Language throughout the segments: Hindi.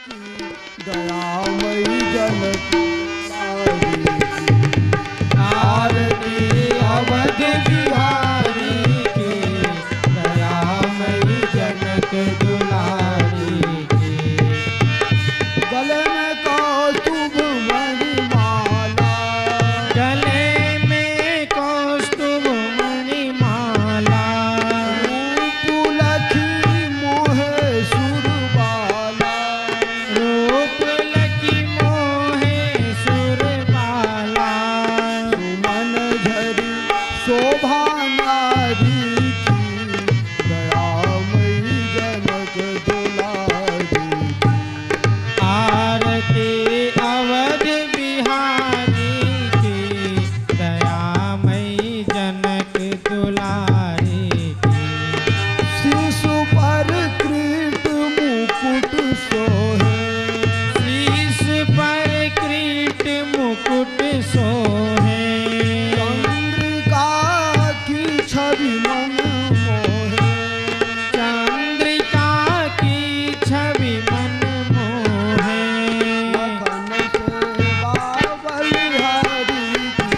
की दयामयी जनक आरती अवध बिहारी की दयामयी जनक दुलारी की। गले में कौस्तुभ मणिमाला, गले में कौस्तुभ मणिमाला, रूप लखी मोहे सुरबाला, रूप लकी मोहे सुरबाला, सुमन झरी शोभा नारी की दयामयी जनक दुलारी। आरती अवध बिहारी की दयामयी जनक दुलारी की। शीशु पर किरीट मुकुट सोहे, शीश पर किरीट मुकुट सोहे, चंद्रिका की छवि मन मोहे, चंद्रिका की छवि मन मोहे। लखन सेवा बलिहारी की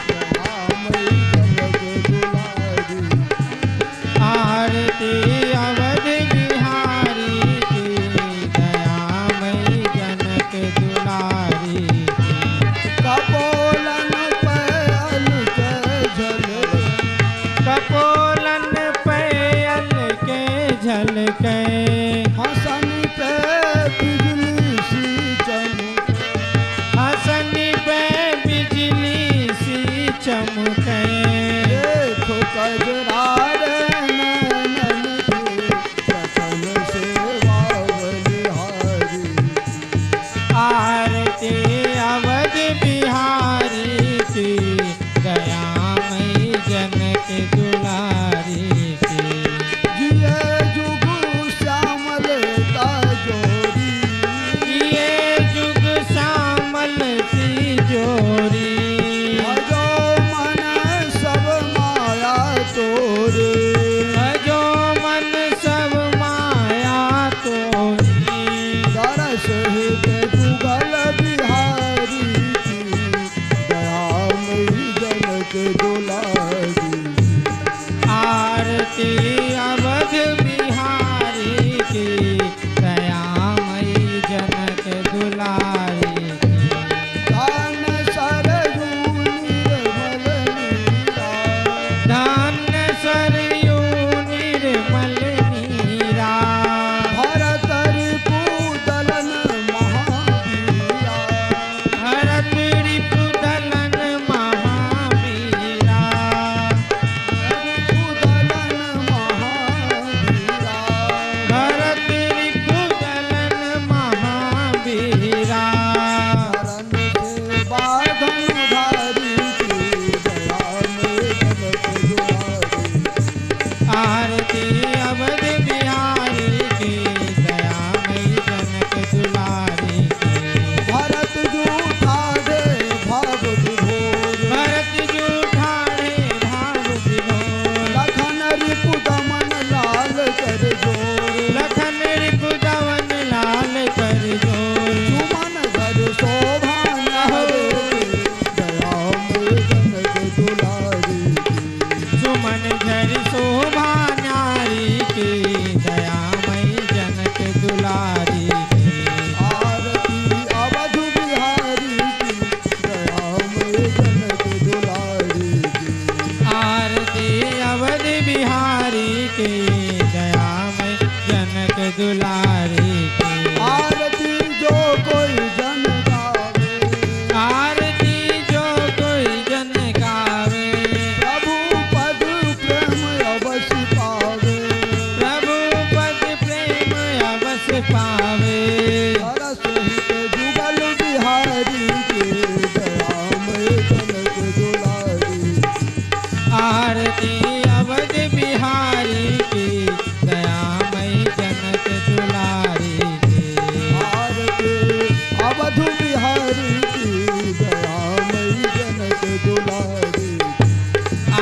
दयामयी जनक दुलारी। आरती अवध बिहारी की दयामयी जनक दुलारी की। कपोलन पैल के झलके, कपोलन पैल के झलके, हसन पे बिजली सी चमके, हसन पे बिजली सी चमके। देखो कजरारे नैनन की सचन सेवा बलिहारी। आरती अवध बिहारी की दयामयी जनक दुलारी की। जिये जुग श्यामल ताजोरी, ये जुग श्यामल सी जोरी, भजो मन सब माया तोरे, भजो मन सब माया तोरी। दरस हित जुगल बिहारी की दयामयी जनक दुलारी। आरती अवध बिहारी की दयामयी जनक दुलारी की। दान सरयू निर्मल नीरा, धन सरयू निर्मल नीरा, भरत रिपुदलन महावीरा, भरत रिपुदलन महावीरा, रिपुदलन महावीरा, भरत रिपुदलन महावीरा। शरण सेवा धनुधारी की दयामयी जनक दुलारी। आरती अवध बिहारी की दयामयी जनक दुलारी की। भरत जूठा दे भाव विभोर, भरत जूठाड़े भाव विभोर, लखन रिपुदमन लाल कर जोर, लखन रिपुदमन लाल कर जोर। सुमन घर शोभा नहरे दयामयी जनक दुलारी। सुमन झर शोभा नारी की दयामयी जनक दुलारी की। आरती अवध बिहारी की दयामयी जनक दुलारी की। आरती अवध बिहारी की दयामयी जनक दुलारी की। आरती जो कोई जन गावे, आरती जो कोई जन गावे, प्रभु पद प्रेम अवश्य पावे, प्रभु पद प्रेम अवश्य पावे। सरस हित जुगल बिहारी की दयामयी जनक दुलारी। आरती अवध बिहारी की दयामयी जनक दुलारी की। आरती अवध बिहारी की दयामयी जनक दुलारी।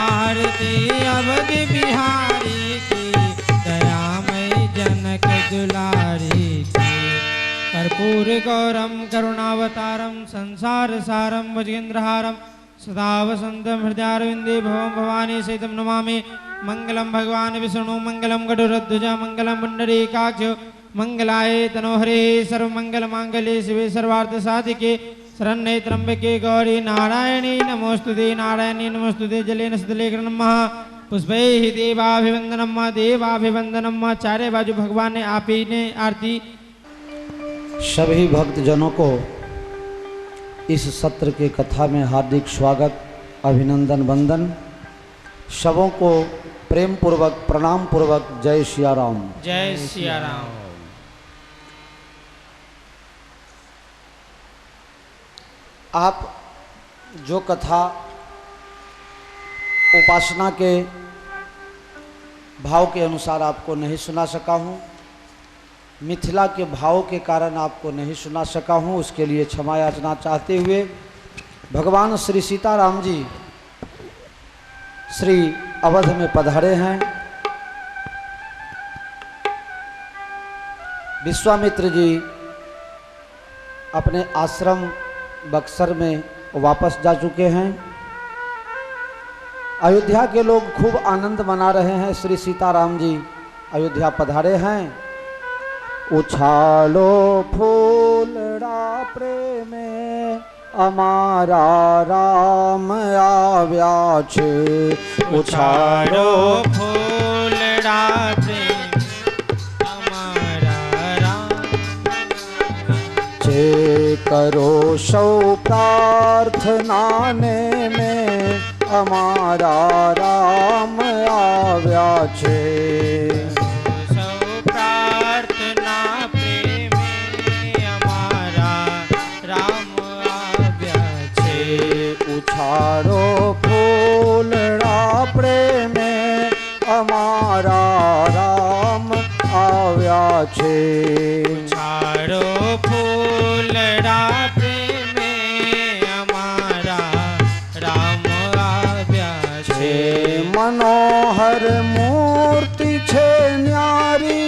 आरती अवध बिहारी की दयामयी जनक दुलारी की। कर्पूरगौरं करुणावतारं संसारसारं भुजगेन्द्रहारं सदा वसन्तं हृदयारविन्दे भवं भवानी सहितं नमामि। मङ्गलं भगवान् विष्णु मङ्गलं गरुडध्वज मङ्गलं पुण्डरीकाक्ष मङ्गलाय तनोहरे सर्वमङ्गलमाङ्गल्ये शिवे सर्वार्थसाधिके शरण्ये त्र्यम्बके गौरी नारायणी नमोस्तुते नारायणी नमोस्तुते जलेन स्थले नमः पुष्पैः देवाभिवन्दनं देवाभिवन्दनं चारे बाजू भगवान ने आप ही ने आरती। सभी भक्तजनों को इस सत्र के कथा में हार्दिक स्वागत अभिनंदन वंदन। सबों को प्रेम पूर्वक प्रणाम पूर्वक जय सिया राम। जय सिया राम। आप जो कथा उपासना के भाव के अनुसार आपको नहीं सुना सका हूँ, मिथिला के भाव के कारण आपको नहीं सुना सका हूँ, उसके लिए क्षमा याचना चाहते हुए भगवान श्री सीताराम जी श्री अवध में पधारे हैं। विश्वामित्र जी अपने आश्रम बक्सर में वापस जा चुके हैं। अयोध्या के लोग खूब आनंद मना रहे हैं। श्री सीताराम जी अयोध्या पधारे हैं। उछालो फूलड़ा प्रेमे अमारा राम आव्या छे। उछालो फूलड़ा प्रेम अमारा राम छे। करो सौ प्रार्थना ने में अमारा राम आव्या छे। उछारो फूलड़ा प्रेमे अमारा राम आव्या छे। उछारो फूलड़ा प्रेमे अमारा राम आव्या छे। मनोहर मूर्ति छे न्यारी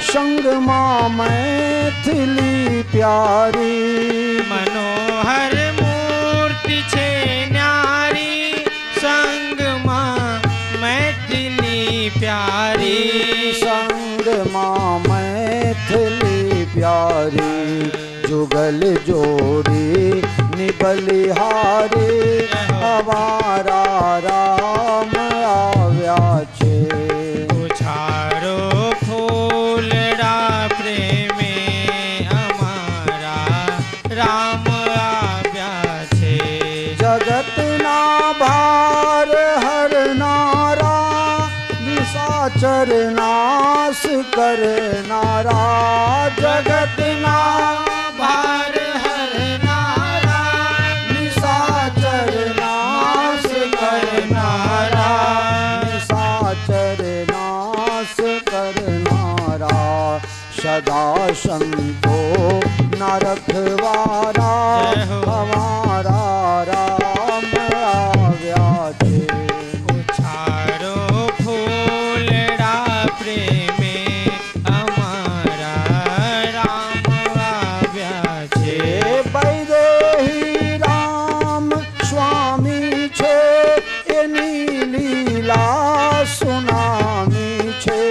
संग मां मैथिली प्यारी। मनोहर छे न्यारी संग मां मैथिली प्यारी। संग मां मैथिली प्यारी जुगल जोड़ी निबलिहारी हमारा राम आव्या छे। उछारो फूलड़ा प्रेमे हमारा राम जगत ना भार हर नारा निशाचर नाश कर नारा। जगत ना भार हर नारा निशाचर नाश कर नारा। निशाचर नाश कर नारा। सदा संतो न रखवारा हमारा राम आव्या छे। उछारो फूलड़ा प्रेमे हमारा राम आव्या छे। वैदेही राम स्वामी छे एनी लीला सुनामी छे।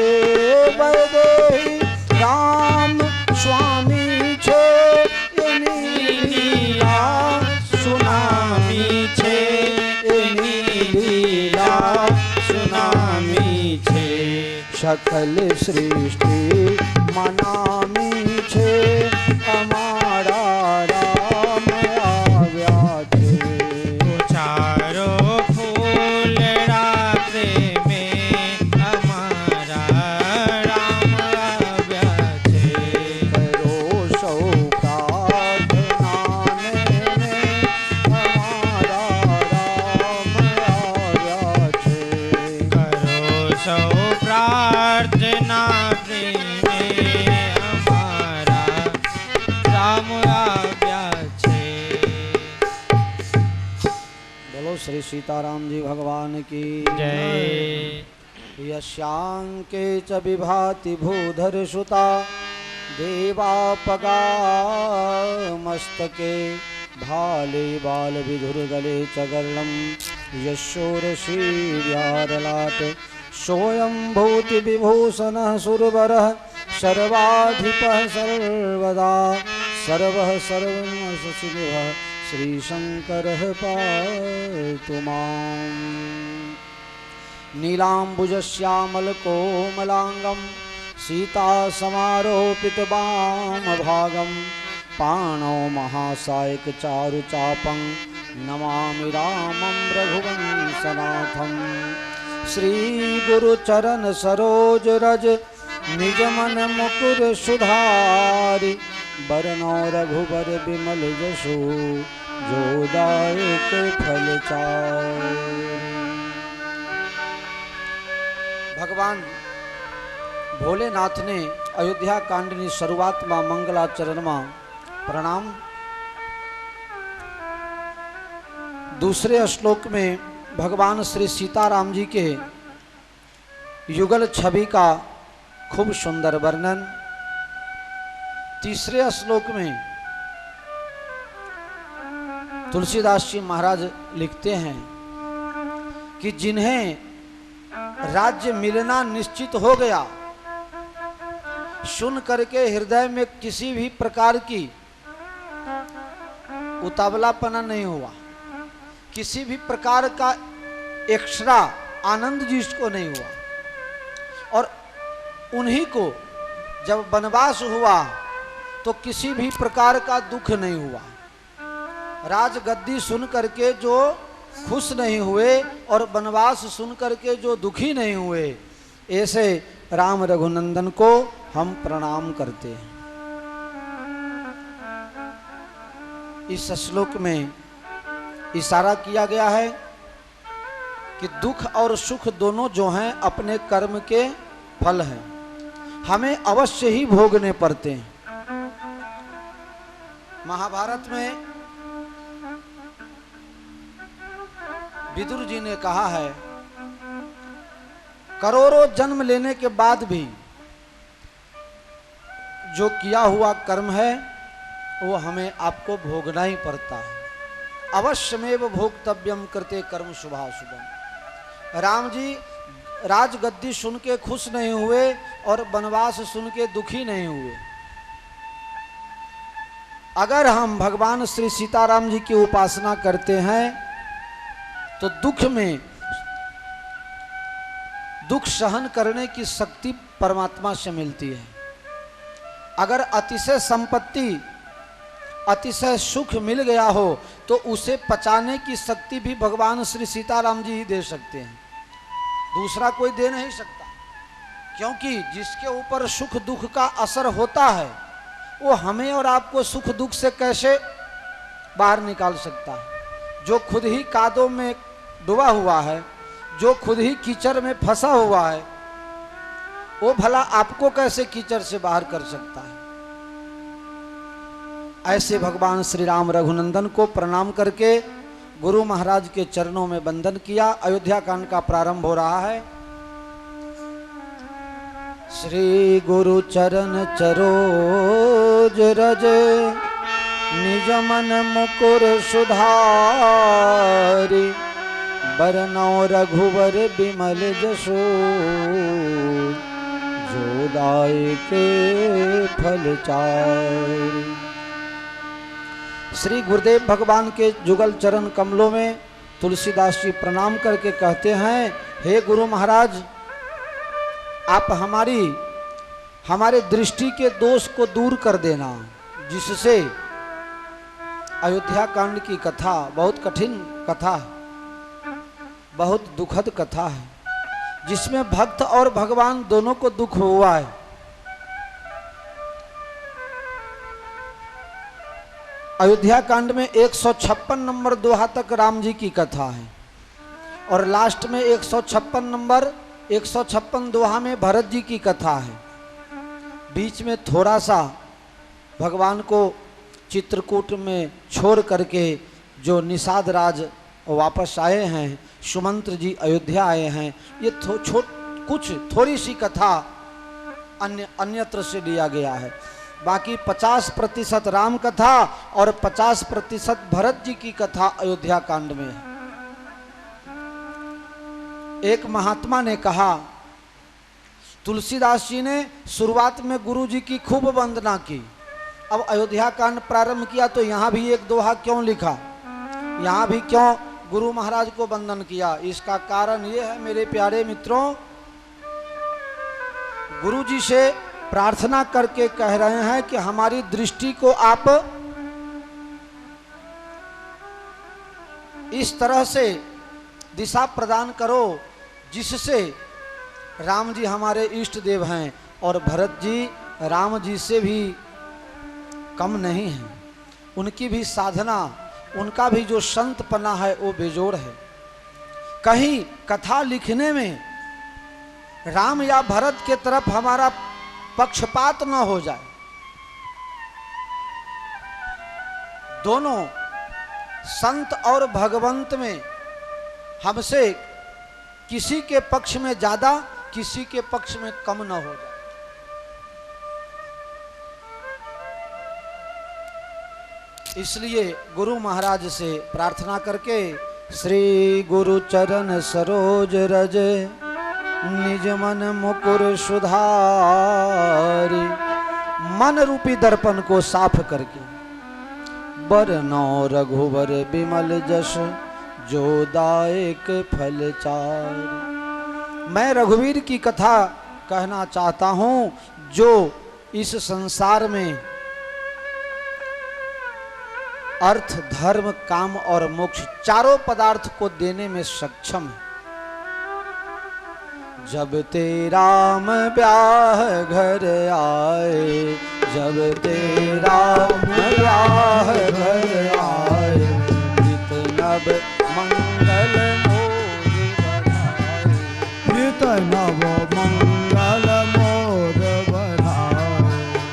वैदेही राम स्वामी छे एनी लीला सुनामी छे। एनी लीला सुनामी छे। सकल सृष्टि मनामी छे हमारा राम आव्या छे। उछारो फूलड़ा प्रेमे हमारा राम आव्या छे। करो सौ प्रार्थना ने हमारा राम आव्या छे। करो सौ प्रार्थना प्रेमे हमारा राम आव्या छे। बोलो श्री सीताराम जी भगवान की जय। यस्यांके च विभाति भूधर सुता देवापगा मस्तके भाले बाल विधुर्गले च गर्णं यशोरशीर्यारलाट सोऽयं भूति विभूषणः सुरवरः सर्वाधिपः सर्वदा सर्वः सर्वमसचिवः श्रीशंकरः पातु माम्। नीलाम्बुजश्यामलकोमलाङ्गं सीतासमारोपितवामभागं पाणौ महासायकचारुचापं नमामि रामं रघुवंशनाथं। श्रीगुरुचरण सरोजरज निजमन मुकुर सुधारि बरनौ रघुबर विमल जसु जोदायक फलचारि। भगवान भोलेनाथ ने अयोध्या कांडनी शुरुआत में मंगलाचरण में प्रणाम। दूसरे श्लोक में भगवान श्री सीताराम जी के युगल छवि का खूब सुंदर वर्णन। तीसरे श्लोक में तुलसीदास जी महाराज लिखते हैं कि जिन्हें राज्य मिलना निश्चित हो गया, सुन करके हृदय में किसी भी प्रकार की उतावलापना नहीं हुआ, किसी भी प्रकार का एक्स्ट्रा आनंद जिसको नहीं हुआ, और उन्हीं को जब वनवास हुआ तो किसी भी प्रकार का दुख नहीं हुआ। राजगद्दी सुन करके जो खुश नहीं हुए और वनवास सुन करके जो दुखी नहीं हुए, ऐसे राम रघुनंदन को हम प्रणाम करते हैं। इस श्लोक में इशारा किया गया है कि दुख और सुख दोनों जो हैं अपने कर्म के फल हैं, हमें अवश्य ही भोगने पड़ते हैं। महाभारत में विदुर जी ने कहा है, करोड़ों जन्म लेने के बाद भी जो किया हुआ कर्म है वो हमें आपको भोगना ही पड़ता है। अवश्यमेव भोक्तव्यम करते कर्म शुभाशुभम। राम जी राजगद्दी सुन के खुश नहीं हुए और वनवास सुन के दुखी नहीं हुए। अगर हम भगवान श्री सीताराम जी की उपासना करते हैं तो दुख सहन करने की शक्ति परमात्मा से मिलती है। अगर अतिशय संपत्ति, अतिशय सुख मिल गया हो तो उसे पचाने की शक्ति भी भगवान श्री सीताराम जी ही दे सकते हैं, दूसरा कोई दे नहीं सकता। क्योंकि जिसके ऊपर सुख दुख का असर होता है वो हमें और आपको सुख दुख से कैसे बाहर निकाल सकता है। जो खुद ही कादों में डूबा हुआ है, जो खुद ही कीचड़ में फंसा हुआ है, वो भला आपको कैसे कीचड़ से बाहर कर सकता है। ऐसे भगवान श्री राम रघुनंदन को प्रणाम करके गुरु महाराज के चरणों में वंदन किया। अयोध्या कांड का प्रारंभ हो रहा है। श्री गुरु चरण सरोज रज निज मन मुकुर सुधारि बरनौ रघुवर बिमल जसु जोदायक फलचारि। श्री गुरुदेव भगवान के जुगल चरण कमलों में तुलसीदास जी प्रणाम करके कहते हैं, हे गुरु महाराज, आप हमारे दृष्टि के दोष को दूर कर देना, जिससे अयोध्या कांड की कथा बहुत कठिन कथा है, बहुत दुखद कथा है, जिसमें भक्त और भगवान दोनों को दुख हुआ है। अयोध्या कांड में 156 नंबर दोहा तक राम जी की कथा है और लास्ट में 156 दोहा में भरत जी की कथा है। बीच में थोड़ा सा भगवान को चित्रकूट में छोड़ करके जो निषाद राज वापस आए हैं, सुमंत्र जी अयोध्या आए हैं, ये थोड़ी सी कथा अन्यत्र से लिया गया है। बाकी 50% राम कथा और 50% भरत जी की कथा अयोध्या कांड में है। एक महात्मा ने कहा, तुलसीदास जी ने शुरुआत में गुरु जी की खूब वंदना की, अब अयोध्या कांड प्रारंभ किया तो यहाँ भी एक दोहा क्यों लिखा, यहाँ भी क्यों गुरु महाराज को वंदन किया? इसका कारण ये है मेरे प्यारे मित्रों, गुरु जी से प्रार्थना करके कह रहे हैं कि हमारी दृष्टि को आप इस तरह से दिशा प्रदान करो जिससे राम जी हमारे इष्ट देव हैं और भरत जी राम जी से भी कम नहीं हैं, उनकी भी साधना, उनका भी जो संतपना है वो बेजोड़ है। कहीं कथा लिखने में राम या भरत के तरफ हमारा पक्षपात न हो जाए। दोनों संत और भगवंत में हमसे किसी के पक्ष में ज्यादा, किसी के पक्ष में कम न हो जाए। इसलिए गुरु महाराज से प्रार्थना करके श्री गुरु चरण सरोज रज निज मन मुकुर सुधारी, मन रूपी दर्पण को साफ करके बरनौ रघुवर बिमल जस जो दायक फल चार। मैं रघुवीर की कथा कहना चाहता हूं जो इस संसार में अर्थ, धर्म, काम और मोक्ष चारों पदार्थ को देने में सक्षम है। जब ते राम ब्याह घर आए, जब ते राम ब्याह घर आए, नित नव मंगल मोर बढ़ाए, नित नव मंगल मोर बढ़ाए।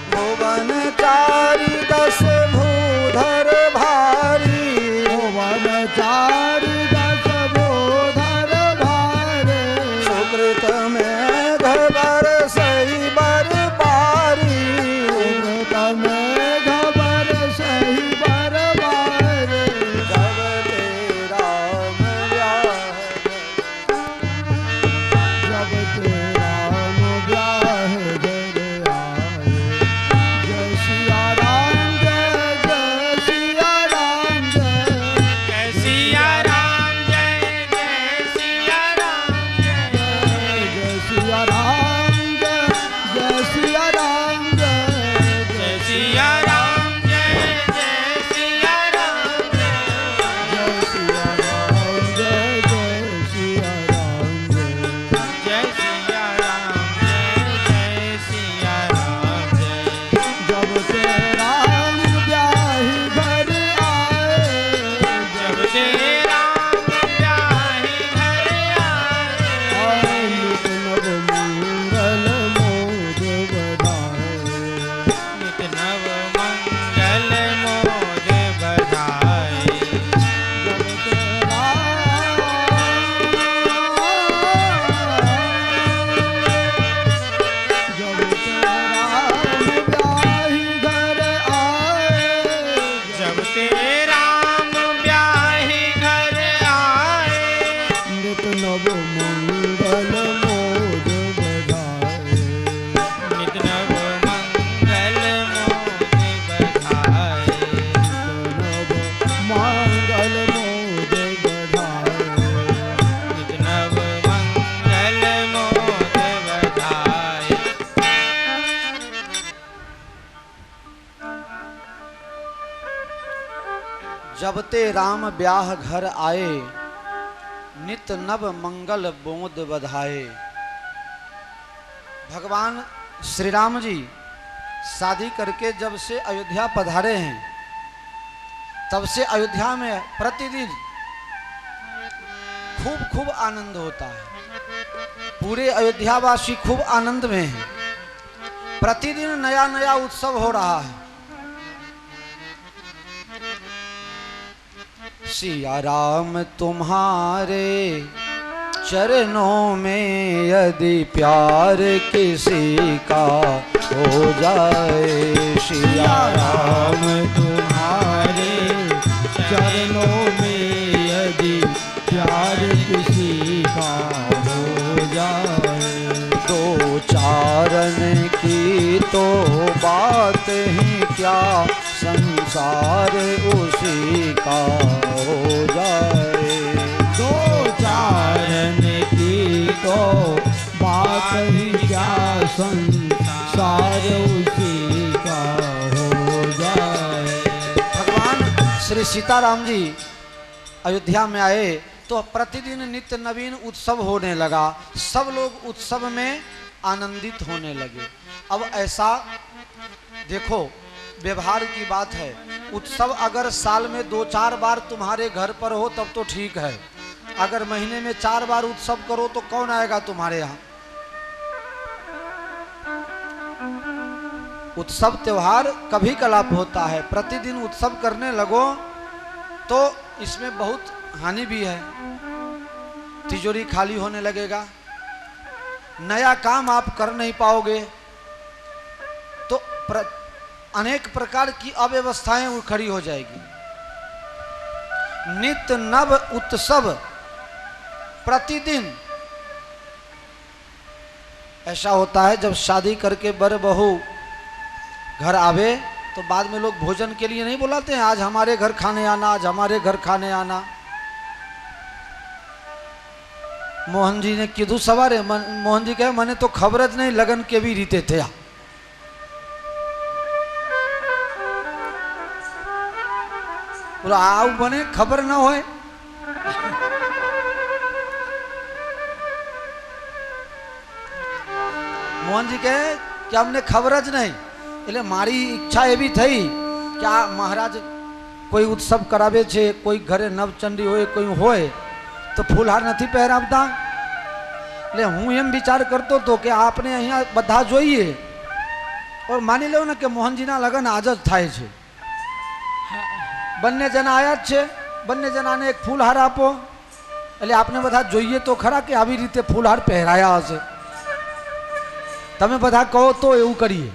भुवन चारि दस भूधर भारी, भुवन चारि दस भूधर भारी, सुकृत में घबर सही बर पारी, सुकृत में घबर सही बर पारी। जब ते राम ब्याह, जब ते राम ब्याह घर आए, जय सिया राम जय, जय सिया राम जय, जय सिया राम जय, जय सिया राम जय, जय सिया राम जय, जय सिया राम जय, जय सिया राम जय, जय सिया राम जय, जय सिया राम जय, जय सिया राम जय। जय सिया राम जय, जय सिया राम जय। जब ते राम ब्याही घर आए, जब ते राम ब्याही घर आए, नित नव मंगल मोद बढ़ाए। नित नव मंगल मोद बढ़ाए। जब ते जब ते राम ब्याही घर आए, नित नव मंगल मोद बढ़ाए। नित नव मंगल मोद बढ़ाए। नव मंगल मोद बढ़ाए। नित नव मंगल मोद बढ़ाए। जब ते राम ब्याह घर आए, नित नव मंगल बोध बधाए। भगवान श्री राम जी शादी करके जब से अयोध्या पधारे हैं, तब से अयोध्या में प्रतिदिन खूब खूब आनंद होता है। पूरे अयोध्यावासी खूब आनंद में हैं। प्रतिदिन नया नया उत्सव हो रहा है। सिया राम तुम्हारे चरणों में यदि प्यार किसी का हो जाए, सिया राम। तुम्हारे चरणों में यदि प्यार किसी का हो जाए, दो चारण की तो बात ही क्या, संसार उसी का हो जाए। दो चारण की तो बात ही क्या, संसार उसी का हो जाए। भगवान श्री सीताराम जी अयोध्या में आए तो प्रतिदिन नित्य नवीन उत्सव होने लगा, सब लोग उत्सव में आनंदित होने लगे। अब ऐसा देखो व्यवहार की बात है, उत्सव अगर साल में 2-4 बार तुम्हारे घर पर हो तब तो ठीक है, अगर महीने में 4 बार उत्सव करो तो कौन आएगा तुम्हारे यहाँ। उत्सव त्योहार कभी कलाप होता है, प्रतिदिन उत्सव करने लगो तो इसमें बहुत हानि भी है, तिजोरी खाली होने लगेगा, नया काम आप कर नहीं पाओगे, तो अनेक प्रकार की अव्यवस्थाएं खड़ी हो जाएगी। नित्य नव उत्सव प्रतिदिन ऐसा होता है, जब शादी करके बर बहू घर आवे तो बाद में लोग भोजन के लिए नहीं बुलाते हैं, आज हमारे घर खाने आना, आज हमारे घर खाने आना। मोहन जी ने कीधु सवारे, मोहन जी कहे मने तो खबर ज नहीं लगन के भी रीते थे। आव बने खबर न होए, मोहन जी कहे कि हमने खबर ज नहीं, એટલે મારી ઈચ્છા એવી થઈ કે આ મહારાજ કોઈ ઉત્સવ કરાવે છે, કોઈ ઘરે નવચંડી હોય, કોઈ હોય તો ફૂલહાર નથી પહેરાવતા, એટલે હું એમ વિચાર કરતો હતો કે આપણે અહીંયા બધા જોઈએ और માની લો ને કે મોહનજીના લગ્ન આજ જ થાય છે, બંને જણા આયા જ છે, બંને જણાને એક ફૂલહાર આપો, એટલે આપણે બધા જોઈએ તો ખરા કે આવી રીતે ફૂલહાર પહેરાયા હશે। તમે બધા કહો તો એવું કરીએ,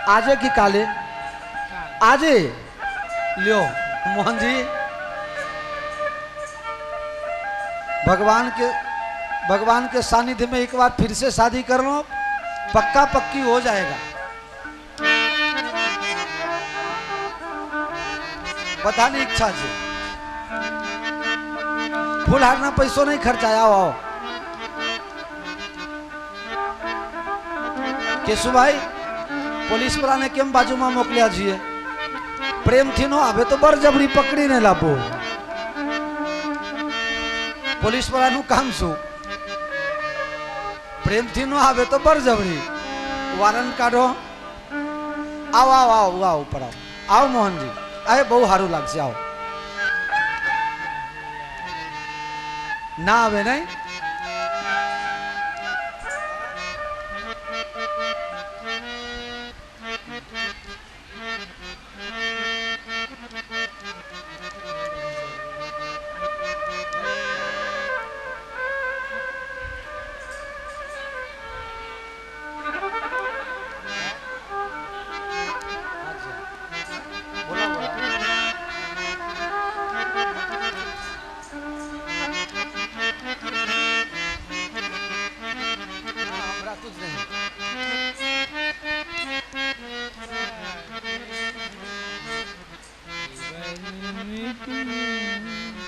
आजे की काले आजे लियो। मोहन जी भगवान के सानिध्य में एक बार फिर से शादी कर लो, पक्का पक्की हो जाएगा। बताने इच्छा से फूलहार पैसों नहीं खर्चाया आओ केशु भाई પોલીસ વાળાને કેમ બાજુમાં મોકલ્યા છીએ, પ્રેમથી નો આવે તો બરજબરી પકડીને લાવો। પોલીસ વાળાનું કામ શું, પ્રેમથી નો આવે તો બરજબરી વારંટ કાઢો। આવો આવો આવો આવો ઉપર આવો, આવો મોહનજી, આ બહુ સારું લાગશે, આવો। ના આવે નહીં,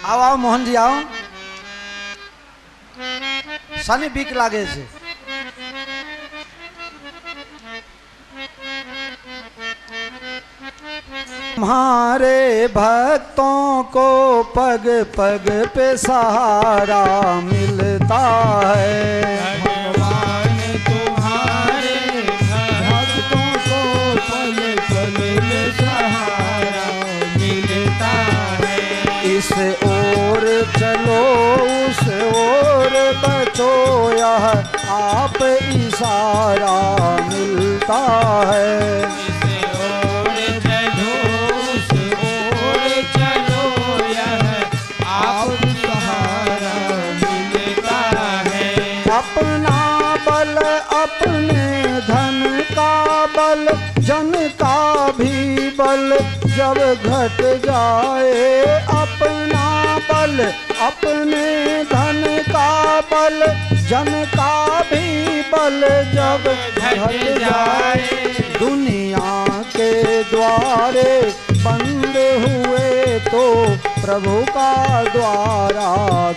आओ आओ मोहन जी आओ, सानी बीक लागे से। हमारे भक्तों को पग पग पे सहारा मिलता है, भगवान तुम्हारे भक्तों को पल पल में सहारा मिलता है। इस ओर चलो उस ओर बचो, यह आप इशारा मिलता है। अपना बल अपने धन का बल जन बल जब घट जाए, अपना बल अपने धन का बल, जन का भी बल जब घट जाए। दुनिया के द्वारे बंद हुए तो प्रभु का द्वारा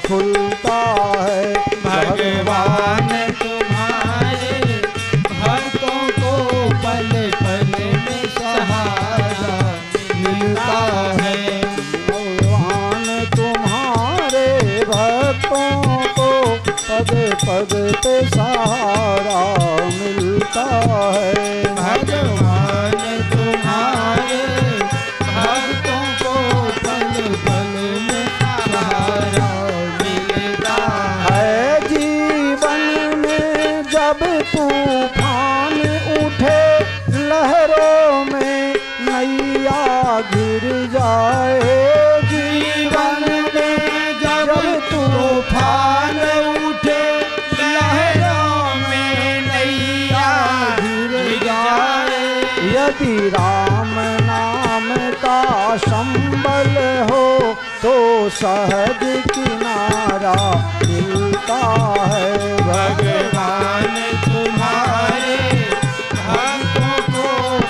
खुलता है। भगवान तुम्हारे भक्तों को पल पल में सहारा मिलता है। भगवान तुम्हारे भक्तों को पद पद पे सहारा मिलता है। भगवान तुम्हारे भक्तों को पल पल में सहारा मिलता है। जीवन में जब तूफान उठे, लहरों में नैया गिर जाए। जीवन में जब तूफान उठे, लहरों में नैया गिर जाए। यदि राम नाम का संबल हो तो सहज किनारा मिलता है। भगवान तुम्हारे भक्तों को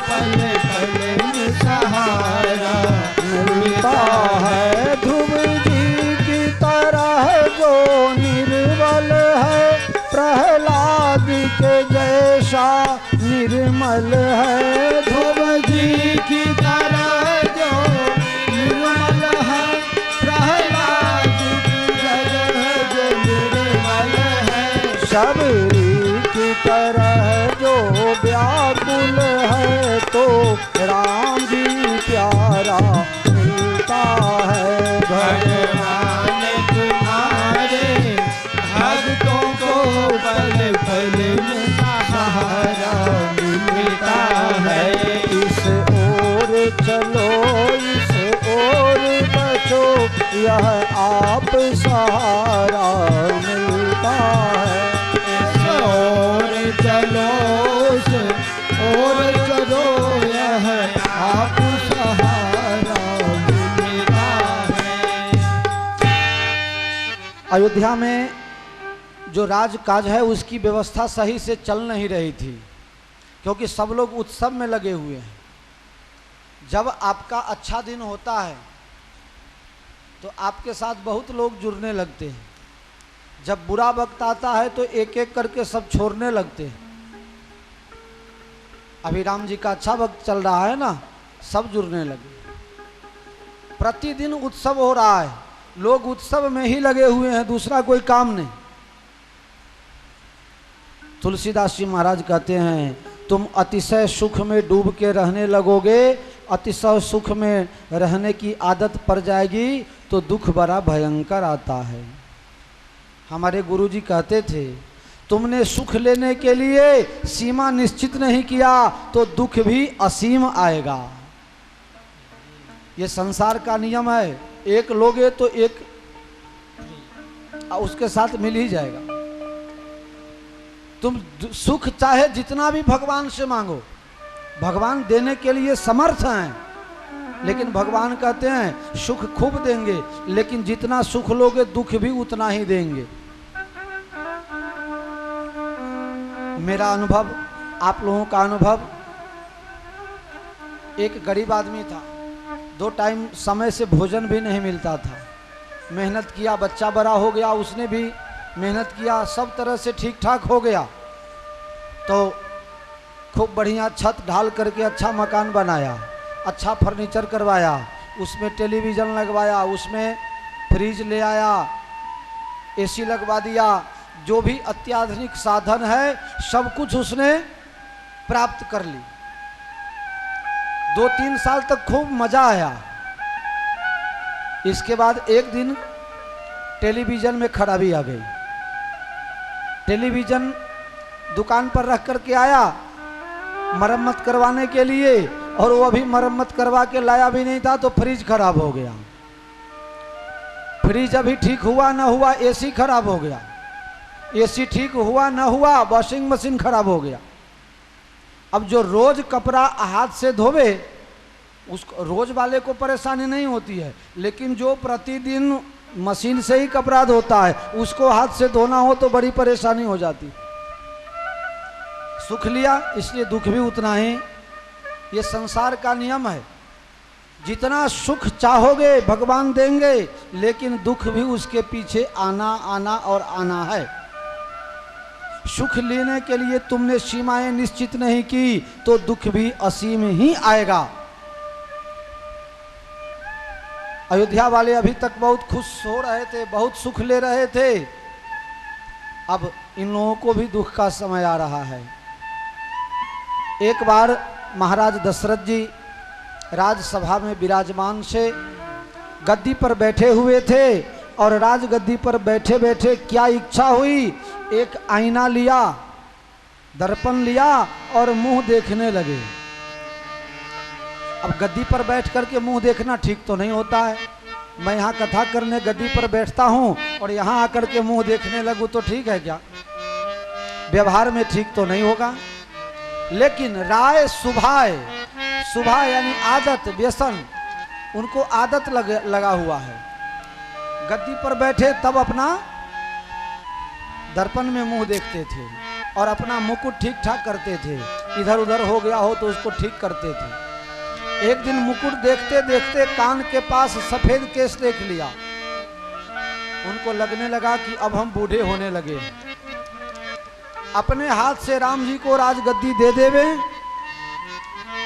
पल पल में सहारा मिलता है। ध्रुव जी की तरह जो निर्बल है, प्रहलाद के जैसा निर्मल है। ध्रुव जी की तरह जो निर्मल है, प्रहलाद की तरह जो निर्मल है। शबरी की तरह जो व्याकुल है, तो राम जी प्यारा मिलता है। भगवान तुम्हारे भक्तों को पल पल में सहारा मिलता है। इस ओर चलो, इस ओर बचो, यह आप सहारा मिलता है। इस ओर चलो, उस ओर चलो, यह आप सहारा मिलता है। अयोध्या में जो राजकाज है उसकी व्यवस्था सही से चल नहीं रही थी, क्योंकि सब लोग उत्सव में लगे हुए हैं। जब आपका अच्छा दिन होता है तो आपके साथ बहुत लोग जुड़ने लगते हैं। जब बुरा वक्त आता है तो एक एक करके सब छोड़ने लगते हैं। अभी राम जी का अच्छा वक्त चल रहा है ना, सब जुड़ने लगे। प्रतिदिन उत्सव हो रहा है, लोग उत्सव में ही लगे हुए हैं, दूसरा कोई काम नहीं। तुलसीदास जी महाराज कहते हैं, तुम अतिशय सुख में डूब के रहने लगोगे, अतिशय सुख में रहने की आदत पड़ जाएगी तो दुख बड़ा भयंकर आता है। हमारे गुरुजी कहते थे, तुमने सुख लेने के लिए सीमा निश्चित नहीं किया तो दुख भी असीम आएगा। ये संसार का नियम है, एक लोगे तो एक उसके साथ मिल ही जाएगा। तुम सुख चाहे जितना भी भगवान से मांगो, भगवान देने के लिए समर्थ हैं, लेकिन भगवान कहते हैं सुख खूब देंगे, लेकिन जितना सुख लोगे दुख भी उतना ही देंगे। मेरा अनुभव, आप लोगों का अनुभव, एक गरीब आदमी था, 2 टाइम समय से भोजन भी नहीं मिलता था। मेहनत किया, बच्चा बड़ा हो गया, उसने भी मेहनत किया, सब तरह से ठीक ठाक हो गया, तो खूब बढ़िया छत ढाल करके अच्छा मकान बनाया, अच्छा फर्नीचर करवाया, उसमें टेलीविज़न लगवाया, उसमें फ्रिज ले आया, एसी लगवा दिया, जो भी अत्याधुनिक साधन है सब कुछ उसने प्राप्त कर ली। 2-3 साल तक खूब मजा आया। इसके बाद एक दिन टेलीविज़न में खराबी आ गई। टेलीविज़न दुकान पर रख करके आया मरम्मत करवाने के लिए, और वो अभी मरम्मत करवा के लाया भी नहीं था तो फ्रिज खराब हो गया। फ्रिज अभी ठीक हुआ ना हुआ, एसी खराब हो गया, एसी ठीक हुआ ना हुआ, वॉशिंग मशीन खराब हो गया। अब जो रोज कपड़ा हाथ से धोवे उसको रोज वाले को परेशानी नहीं होती है, लेकिन जो प्रतिदिन मशीन से ही कपड़ा धोता है उसको हाथ से धोना हो तो बड़ी परेशानी हो जाती। सुख लिया इसलिए दुख भी उतना ही। ये संसार का नियम है, जितना सुख चाहोगे भगवान देंगे, लेकिन दुख भी उसके पीछे आना आना और आना है। सुख लेने के लिए तुमने सीमाएं निश्चित नहीं की तो दुख भी असीम ही आएगा। अयोध्या वाले अभी तक बहुत खुश हो रहे थे, बहुत सुख ले रहे थे, अब इन लोगों को भी दुख का समय आ रहा है। एक बार महाराज दशरथ जी राजसभा में विराजमान से गद्दी पर बैठे हुए थे और राजगद्दी पर बैठे बैठे क्या इच्छा हुई, एक आईना लिया, दर्पण लिया और मुंह देखने लगे। अब गद्दी पर बैठ करके मुंह देखना ठीक तो नहीं होता है। मैं यहाँ कथा करने गद्दी पर बैठता हूँ और यहाँ आकर के मुंह देखने लगूँ तो ठीक है क्या? व्यवहार में ठीक तो नहीं होगा। लेकिन राय सुभाय, सुभा यानी आदत, व्यसन, उनको आदत लगा हुआ है। गद्दी पर बैठे तब अपना दर्पण में मुंह देखते थे और अपना मुकुट ठीक ठाक करते थे, इधर उधर हो गया हो तो उसको ठीक करते थे। एक दिन मुकुट देखते देखते कान के पास सफेद केस देख लिया, उनको लगने लगा कि अब हम बूढ़े होने लगे हैं। अपने हाथ से राम जी को राजगद्दी दे देवे,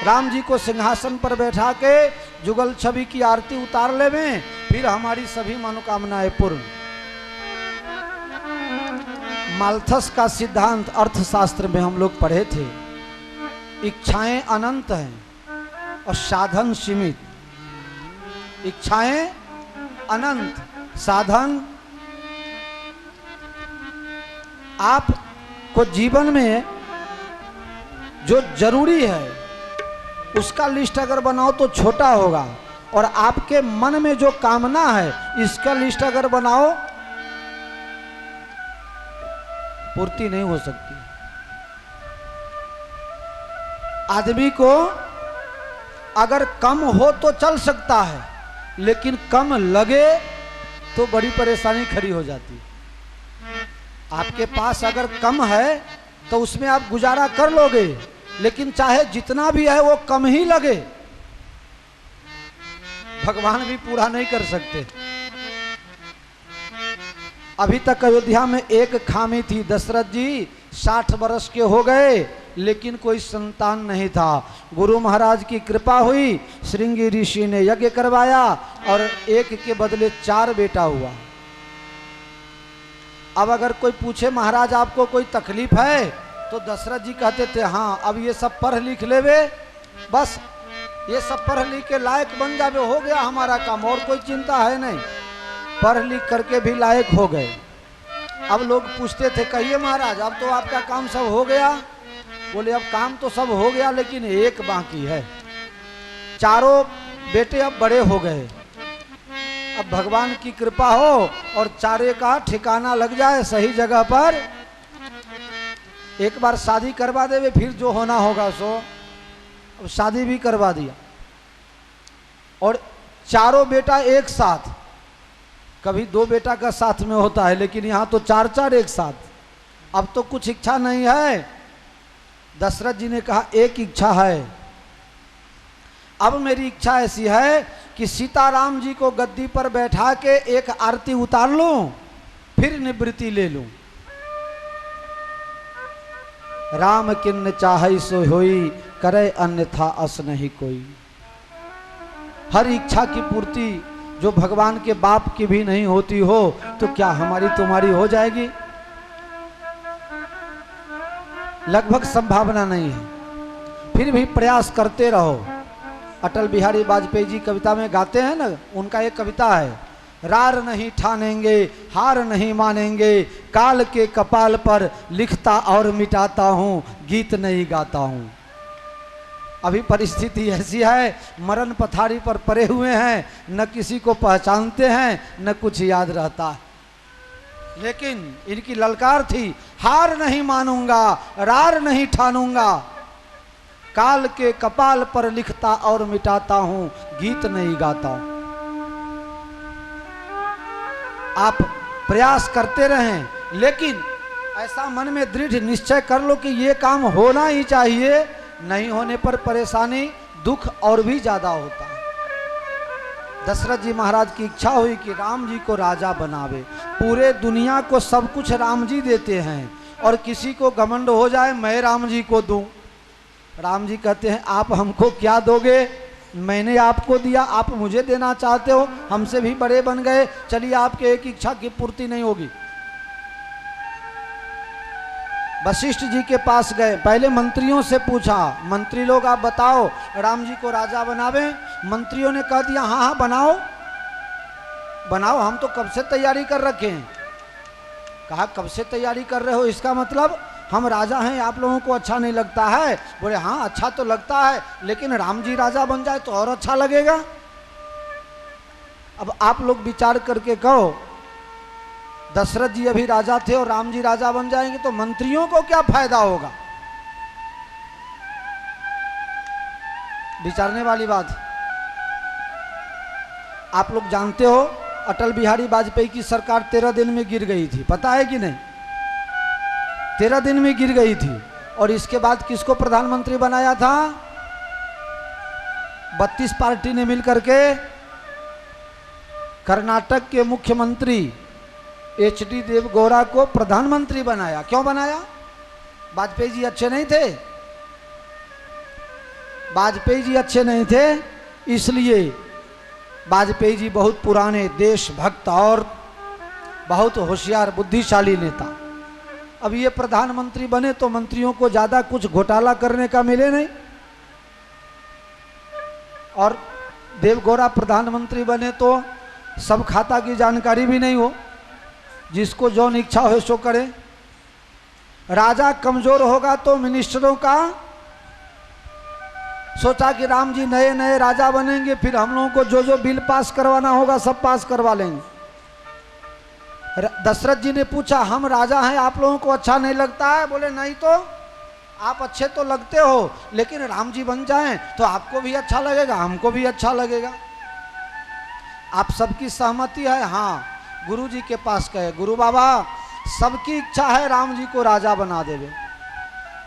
राम जी को सिंहासन पर बैठा के जुगल छवि की आरती उतार लेवे, फिर हमारी सभी मनोकामनाएं पूर्ण। माल्थस का सिद्धांत अर्थशास्त्र में हम लोग पढ़े थे। इच्छाएं अनंत हैं और साधन सीमित। इच्छाएं अनंत, साधन। आपको जीवन में जो जरूरी है उसका लिस्ट अगर बनाओ तो छोटा होगा, और आपके मन में जो कामना है इसका लिस्ट अगर बनाओ पूर्ति नहीं हो सकती। आदमी को अगर कम हो तो चल सकता है, लेकिन कम लगे तो बड़ी परेशानी खड़ी हो जाती। आपके पास अगर कम है तो उसमें आप गुजारा कर लोगे, लेकिन चाहे जितना भी है वो कम ही लगे, भगवान भी पूरा नहीं कर सकते। अभी तक अयोध्या में एक खामी थी, दशरथ जी 60 वर्ष के हो गए लेकिन कोई संतान नहीं था। गुरु महाराज की कृपा हुई, श्रृंगी ऋषि ने यज्ञ करवाया और एक के बदले 4 बेटा हुआ। अब अगर कोई पूछे महाराज आपको कोई तकलीफ है, तो दशरथ जी कहते थे हाँ अब ये सब पढ़ लिख लेवे, बस ये सब पढ़ लिख के लायक बन जावे, हो गया हमारा काम, और कोई चिंता है नहीं। पढ़ लिख करके भी लायक हो गए। अब लोग पूछते थे कहिए महाराज अब तो आपका काम सब हो गया? बोले अब काम तो सब हो गया लेकिन एक बाकी है। 4 बेटे अब बड़े हो गए, अब भगवान की कृपा हो और 4 का ठिकाना लग जाए सही जगह पर, एक बार शादी करवा देवे, फिर जो होना होगा सो। अब शादी भी करवा दिया और 4 बेटा एक साथ। कभी 2 बेटा का साथ में होता है, लेकिन यहाँ तो 4 एक साथ। अब तो कुछ इच्छा नहीं है। दशरथ जी ने कहा एक इच्छा है, अब मेरी इच्छा ऐसी है कि सीताराम जी को गद्दी पर बैठा के एक आरती उतार लूं, फिर निवृत्ति ले लूं। राम किन्न चाहै सो होई, करे अन्यथा अस नहीं कोई। हर इच्छा की पूर्ति जो भगवान के बाप की भी नहीं होती हो तो क्या हमारी तुम्हारी हो जाएगी? लगभग संभावना नहीं है। फिर भी प्रयास करते रहो। अटल बिहारी वाजपेयी जी कविता में गाते हैं ना, उनका एक कविता है, रार नहीं ठानेंगे हार नहीं मानेंगे, काल के कपाल पर लिखता और मिटाता हूँ, गीत नहीं गाता हूँ। अभी परिस्थिति ऐसी है, मरण पथारी पर पड़े हुए हैं, न किसी को पहचानते हैं न कुछ याद रहता है। लेकिन इनकी ललकार थी, हार नहीं मानूंगा, रार नहीं ठानूंगा, काल के कपाल पर लिखता और मिटाता हूं, गीत नहीं गाता हूं। आप प्रयास करते रहें, लेकिन ऐसा मन में दृढ़ निश्चय कर लो कि ये काम होना ही चाहिए। नहीं होने पर परेशानी, दुख और भी ज्यादा होता है। दशरथ जी महाराज की इच्छा हुई कि राम जी को राजा बनावे। पूरे दुनिया को सब कुछ राम जी देते हैं, और किसी को घमंड हो जाए मैं राम जी को दूं। राम जी कहते हैं आप हमको क्या दोगे, मैंने आपको दिया, आप मुझे देना चाहते हो, हमसे भी बड़े बन गए, चलिए आपके एक इच्छा की पूर्ति नहीं होगी। वशिष्ठ जी के पास गए, पहले मंत्रियों से पूछा, मंत्री लोग आप बताओ राम जी को राजा बनावे। मंत्रियों ने कह दिया हाँ हाँ बनाओ बनाओ, हम तो कब से तैयारी कर रखे हैं। कहा कब से तैयारी कर रहे हो, इसका मतलब हम राजा हैं, आप लोगों को अच्छा नहीं लगता है। बोले हाँ अच्छा तो लगता है, लेकिन राम जी राजा बन जाए तो और अच्छा लगेगा। अब आप लोग विचार करके कहो, दशरथ जी अभी राजा थे और राम जी राजा बन जाएंगे तो मंत्रियों को क्या फायदा होगा। विचारने वाली बात। आप लोग जानते हो अटल बिहारी वाजपेयी की सरकार 13 दिन में गिर गई थी, पता है कि नहीं? 13 दिन में गिर गई थी। और इसके बाद किसको प्रधानमंत्री बनाया था? 32 पार्टी ने मिलकर के कर्नाटक के मुख्यमंत्री HD देवगौड़ा को प्रधानमंत्री बनाया। क्यों बनाया? वाजपेयी जी अच्छे नहीं थे? वाजपेयी जी अच्छे नहीं थे, इसलिए वाजपेयी जी बहुत पुराने देशभक्त और बहुत होशियार बुद्धिशाली नेता। अब ये प्रधानमंत्री बने तो मंत्रियों को ज्यादा कुछ घोटाला करने का मिले नहीं, और देवगौड़ा प्रधानमंत्री बने तो सब खाता की जानकारी भी नहीं हो, जिसको जो इच्छा हो सो करे। राजा कमजोर होगा तो मिनिस्टरों का सोचा कि राम जी नए नए राजा बनेंगे, फिर हम लोगों को जो जो बिल पास करवाना होगा सब पास करवा लेंगे। दशरथ जी ने पूछा हम राजा हैं, आप लोगों को अच्छा नहीं लगता है? बोले नहीं तो, आप अच्छे तो लगते हो, लेकिन राम जी बन जाएं तो आपको भी अच्छा लगेगा, हमको भी अच्छा लगेगा। आप सबकी सहमति है? हाँ। गुरु जी के पास गए, गुरु बाबा सबकी इच्छा है राम जी को राजा बना देवे।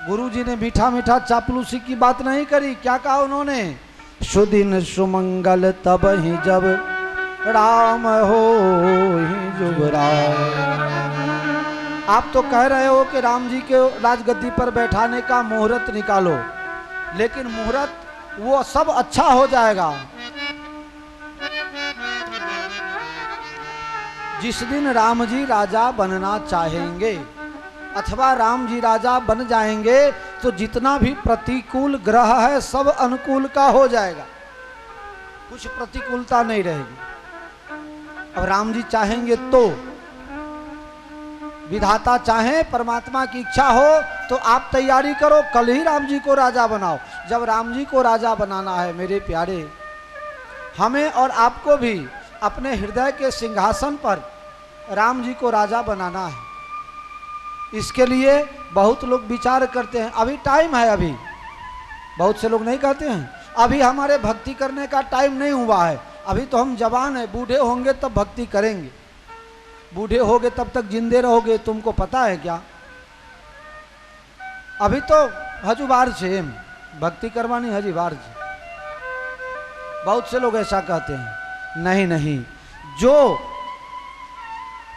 गुरु जी ने मीठा मीठा चापलूसी की बात नहीं करी। क्या कहा उन्होंने? सुदिन सुमंगल तब ही जब राम हो ही जुबराय। आप तो कह रहे हो कि राम जी के राजगद्दी पर बैठाने का मुहूर्त निकालो, लेकिन मुहूर्त वो सब अच्छा हो जाएगा जिस दिन राम जी राजा बनना चाहेंगे, अथवा राम जी राजा बन जाएंगे तो जितना भी प्रतिकूल ग्रह है सब अनुकूल का हो जाएगा, कुछ प्रतिकूलता नहीं रहेगी। अब राम जी चाहेंगे तो, विधाता चाहे, परमात्मा की इच्छा हो तो आप तैयारी करो, कल ही राम जी को राजा बनाओ। जब राम जी को राजा बनाना है मेरे प्यारे, हमें और आपको भी अपने हृदय के सिंहासन पर राम जी को राजा बनाना है। इसके लिए बहुत लोग विचार करते हैं, अभी टाइम है, अभी बहुत से लोग नहीं कहते हैं अभी हमारे भक्ति करने का टाइम नहीं हुआ है, अभी तो हम जवान हैं, बूढ़े होंगे तब भक्ति करेंगे। बूढ़े होगे तब तक जिंदे रहोगे, तुमको पता है क्या? अभी तो हजुबार छे, भक्ति करवानी हजुबार छे। बहुत से लोग ऐसा कहते हैं। नहीं नहीं, जो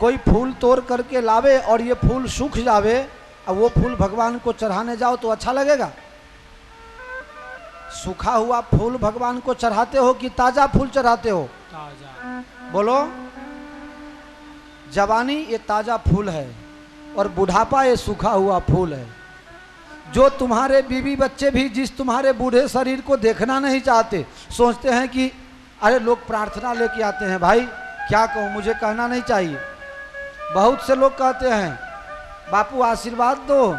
कोई फूल तोड़ करके लावे और ये फूल सूख जावे, अब वो फूल भगवान को चढ़ाने जाओ तो अच्छा लगेगा? सूखा हुआ फूल भगवान को चढ़ाते हो कि ताजा फूल चढ़ाते हो? ताजा। बोलो। जवानी ये ताजा फूल है और बुढ़ापा ये सूखा हुआ फूल है। जो तुम्हारे बीवी बच्चे भी जिस तुम्हारे बूढ़े शरीर को देखना नहीं चाहते, सोचते हैं कि अरे लोग प्रार्थना लेके आते हैं, भाई क्या कहूँ, मुझे कहना नहीं चाहिए। बहुत से लोग कहते हैं बापू आशीर्वाद दो,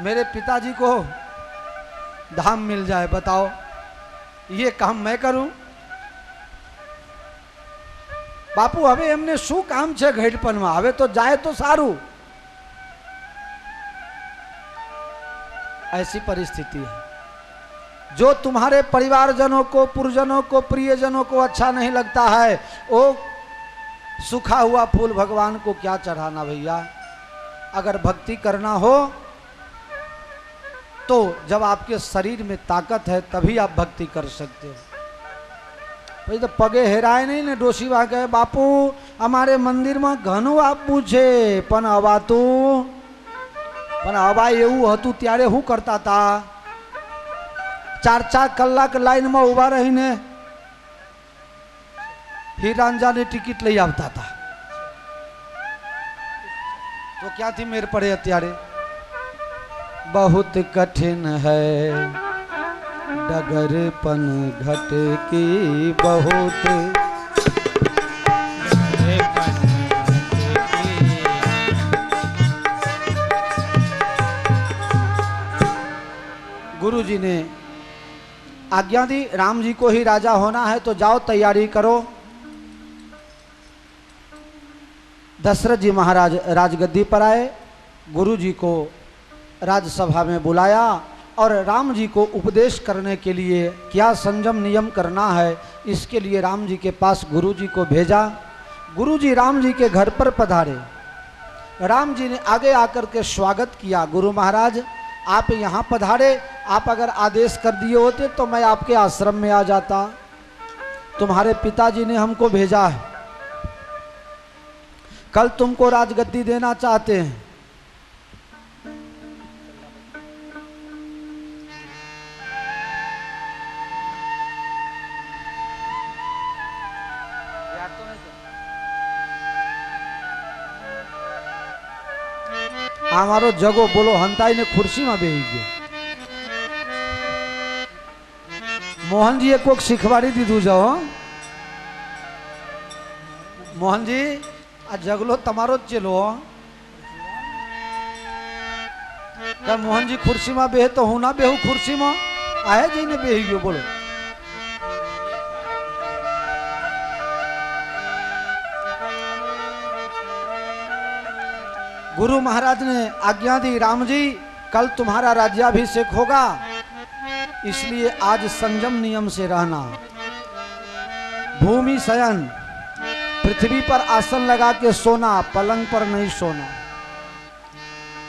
मेरे पिताजी को धाम मिल जाए। बताओ ये काम मैं करूं? बापू हमें एमने शू काम छे घेटपन में, हवे तो जाए तो सारू। ऐसी परिस्थिति है। जो तुम्हारे परिवारजनों को, पुरजनों को, प्रियजनों को अच्छा नहीं लगता है, वो सूखा हुआ फूल भगवान को क्या चढ़ाना भैया। अगर भक्ति करना हो तो जब आपके शरीर में ताकत है तभी आप भक्ति कर सकते हो। भाई तो पगे हेराए नहीं ने डोसी वा कहे बापू हमारे मंदिर में घणું આપવું છે પણ હવા એવું હતું ત્યારે હું કરતા હતા 4-4 કલાક લાઈનમાં ઊભા રહીને હીરાંજાની ટિકિટ લઈ આવતા હતા। તો ક્યાંથી મેર પડે અત્યારે। बहुत कठिन है डगरपन घट की बहुत गुरु जी ने आज्ञा दी राम जी को ही राजा होना है तो जाओ तैयारी करो। दशरथ जी महाराज राजगद्दी पर आए, गुरु जी को राजसभा में बुलाया और राम जी को उपदेश करने के लिए क्या संयम नियम करना है, इसके लिए राम जी के पास गुरु जी को भेजा। गुरु जी राम जी के घर पर पधारे। राम जी ने आगे आकर के स्वागत किया। गुरु महाराज आप यहाँ पधारे, आप अगर आदेश कर दिए होते तो मैं आपके आश्रम में आ जाता। तुम्हारे पिताजी ने हमको भेजा है, कल तुमको राजगद्दी देना चाहते हैं। हमारो जगो बोलो हंताई ने खुर्सी में बेही गयो। मोहन जी एक शिखवाड़ी दीधु जाओ। मोहन जी आ जगलो तमारो ज चेलो। क्या मोहन जी खुर्सी में बेहे तो हूँ ना बेहू खुर्सी में आए जी ने बेही गयो बोलो। गुरु महाराज ने आज्ञा दी राम जी कल तुम्हारा राज्याभिषेक होगा, इसलिए आज संयम नियम से रहना। भूमि शयन, पृथ्वी पर आसन लगा के सोना, पलंग पर नहीं सोना।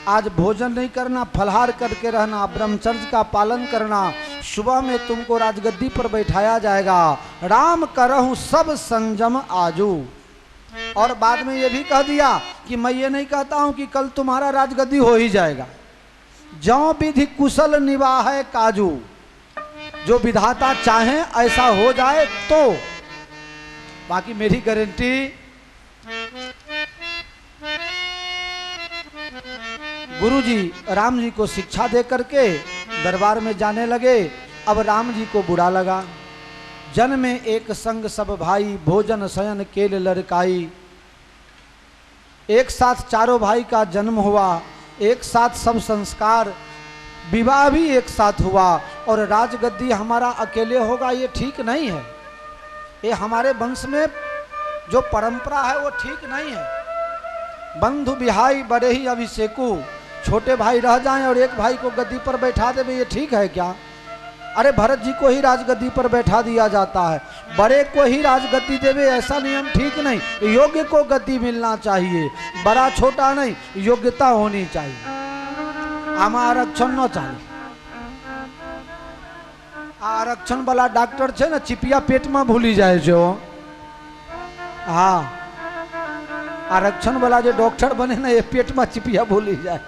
आज भोजन नहीं करना, फलहार करके रहना, ब्रह्मचर्य का पालन करना। सुबह में तुमको राजगद्दी पर बैठाया जाएगा। राम करहु सब संयम आजू। और बाद में ये भी कह दिया कि मैं ये नहीं कहता हूं कि कल तुम्हारा राजगद्दी हो ही जाएगा। जौ विधि कुशल निवाह है काजू, जो विधाता चाहे ऐसा हो जाए तो। बाकी मेरी गारंटी। गुरुजी राम जी को शिक्षा दे करके दरबार में जाने लगे। अब राम जी को बुरा लगा। जन में एक संग सब भाई, भोजन शयन केल लड़काई। एक साथ चारों भाई का जन्म हुआ, एक साथ सब संस्कार, विवाह भी एक साथ हुआ और राजगद्दी हमारा अकेले होगा, ये ठीक नहीं है। ये हमारे वंश में जो परंपरा है वो ठीक नहीं है। बंधु बिहाई बड़े ही अभिषेकु, छोटे भाई रह जाएं और एक भाई को गद्दी पर बैठा देवे, ये ठीक है क्या। अरे भरत जी को ही राजगद्दी पर बैठा दिया जाता है, बड़े को ही राजगद्दी देवे ऐसा नियम ठीक नहीं। योग्य को गद्दी मिलना चाहिए, बड़ा छोटा नहीं, योग्यता होनी चाहिए। आमा आरक्षण न चाहिए। आरक्षण वाला डॉक्टर छे ना चिपिया पेट में भूली जाए जो। हाँ आरक्षण वाला जो डॉक्टर बने ना ये पेट में चिपिया भूली जाए।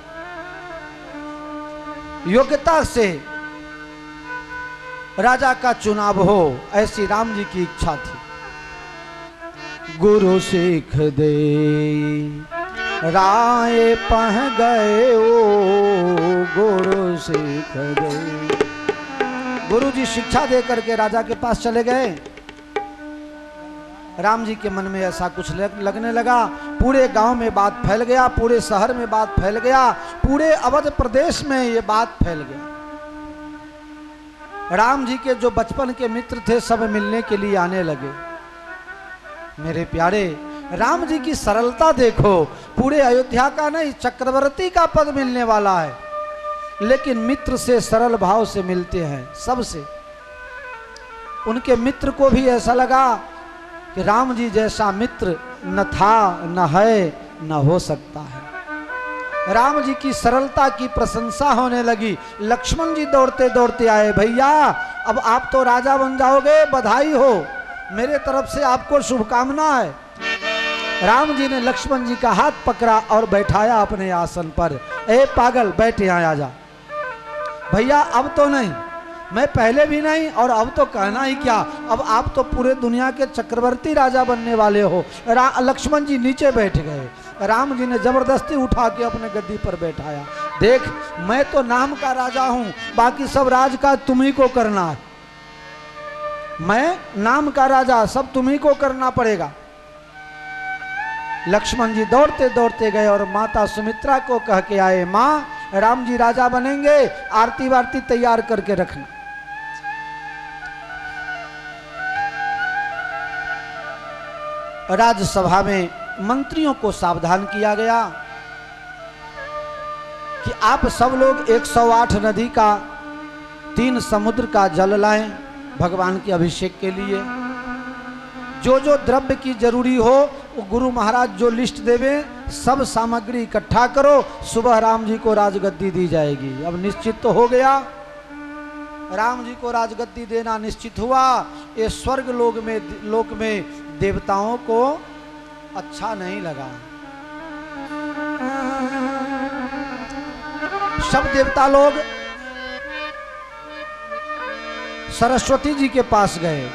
योग्यता से राजा का चुनाव हो, ऐसी राम जी की इच्छा थी। गुरु सीख दे राय पह गए ओ, गुरु सीख दे। गुरु जी शिक्षा दे करके राजा के पास चले गए। राम जी के मन में ऐसा कुछ लगने लगा। पूरे गांव में बात फैल गया, पूरे शहर में बात फैल गया, पूरे अवध प्रदेश में ये बात फैल गया। राम जी के जो बचपन के मित्र थे सब मिलने के लिए आने लगे। मेरे प्यारे राम जी की सरलता देखो, पूरे अयोध्या का नहीं चक्रवर्ती का पद मिलने वाला है। लेकिन मित्र से सरल भाव से मिलते हैं सबसे। उनके मित्र को भी ऐसा लगा कि राम जी जैसा मित्र न था, न है, न हो सकता है। राम जी की सरलता की प्रशंसा होने लगी। लक्ष्मण जी दौड़ते दौड़ते आए, भैया अब आप तो राजा बन जाओगे, बधाई हो, मेरे तरफ से आपको शुभकामना है। राम जी ने लक्ष्मण जी का हाथ पकड़ा और बैठाया अपने आसन पर। ए पागल, बैठ यहाँ आ जा। भैया अब तो नहीं, मैं पहले भी नहीं और अब तो कहना ही क्या, अब आप तो पूरे दुनिया के चक्रवर्ती राजा बनने वाले हो। लक्ष्मण जी नीचे बैठ गए। राम जी ने जबरदस्ती उठा के अपने गद्दी पर बैठाया। देख, मैं तो नाम का राजा हूं, बाकी सब राज का तुम्ही को करना है। मैं नाम का राजा, सब तुम्ही को करना पड़ेगा। लक्ष्मण जी दौड़ते दौड़ते गए और माता सुमित्रा को कह के आए, माँ राम जी राजा बनेंगे, आरती वारती तैयार करके रखना। राज्यसभा में मंत्रियों को सावधान किया गया कि आप सब लोग 108 नदी का, 3 समुद्र का जल लाएं भगवान के अभिषेक के लिए। जो जो द्रव्य की जरूरी हो वो गुरु महाराज जो लिस्ट देवे, सब सामग्री इकट्ठा करो, सुबह राम जी को राजगद्दी दी जाएगी। अब निश्चित तो हो गया, राम जी को राजगद्दी देना निश्चित हुआ। ये स्वर्ग लोक में देवताओं को अच्छा नहीं लगा। सब देवता लोग सरस्वती जी के पास गए,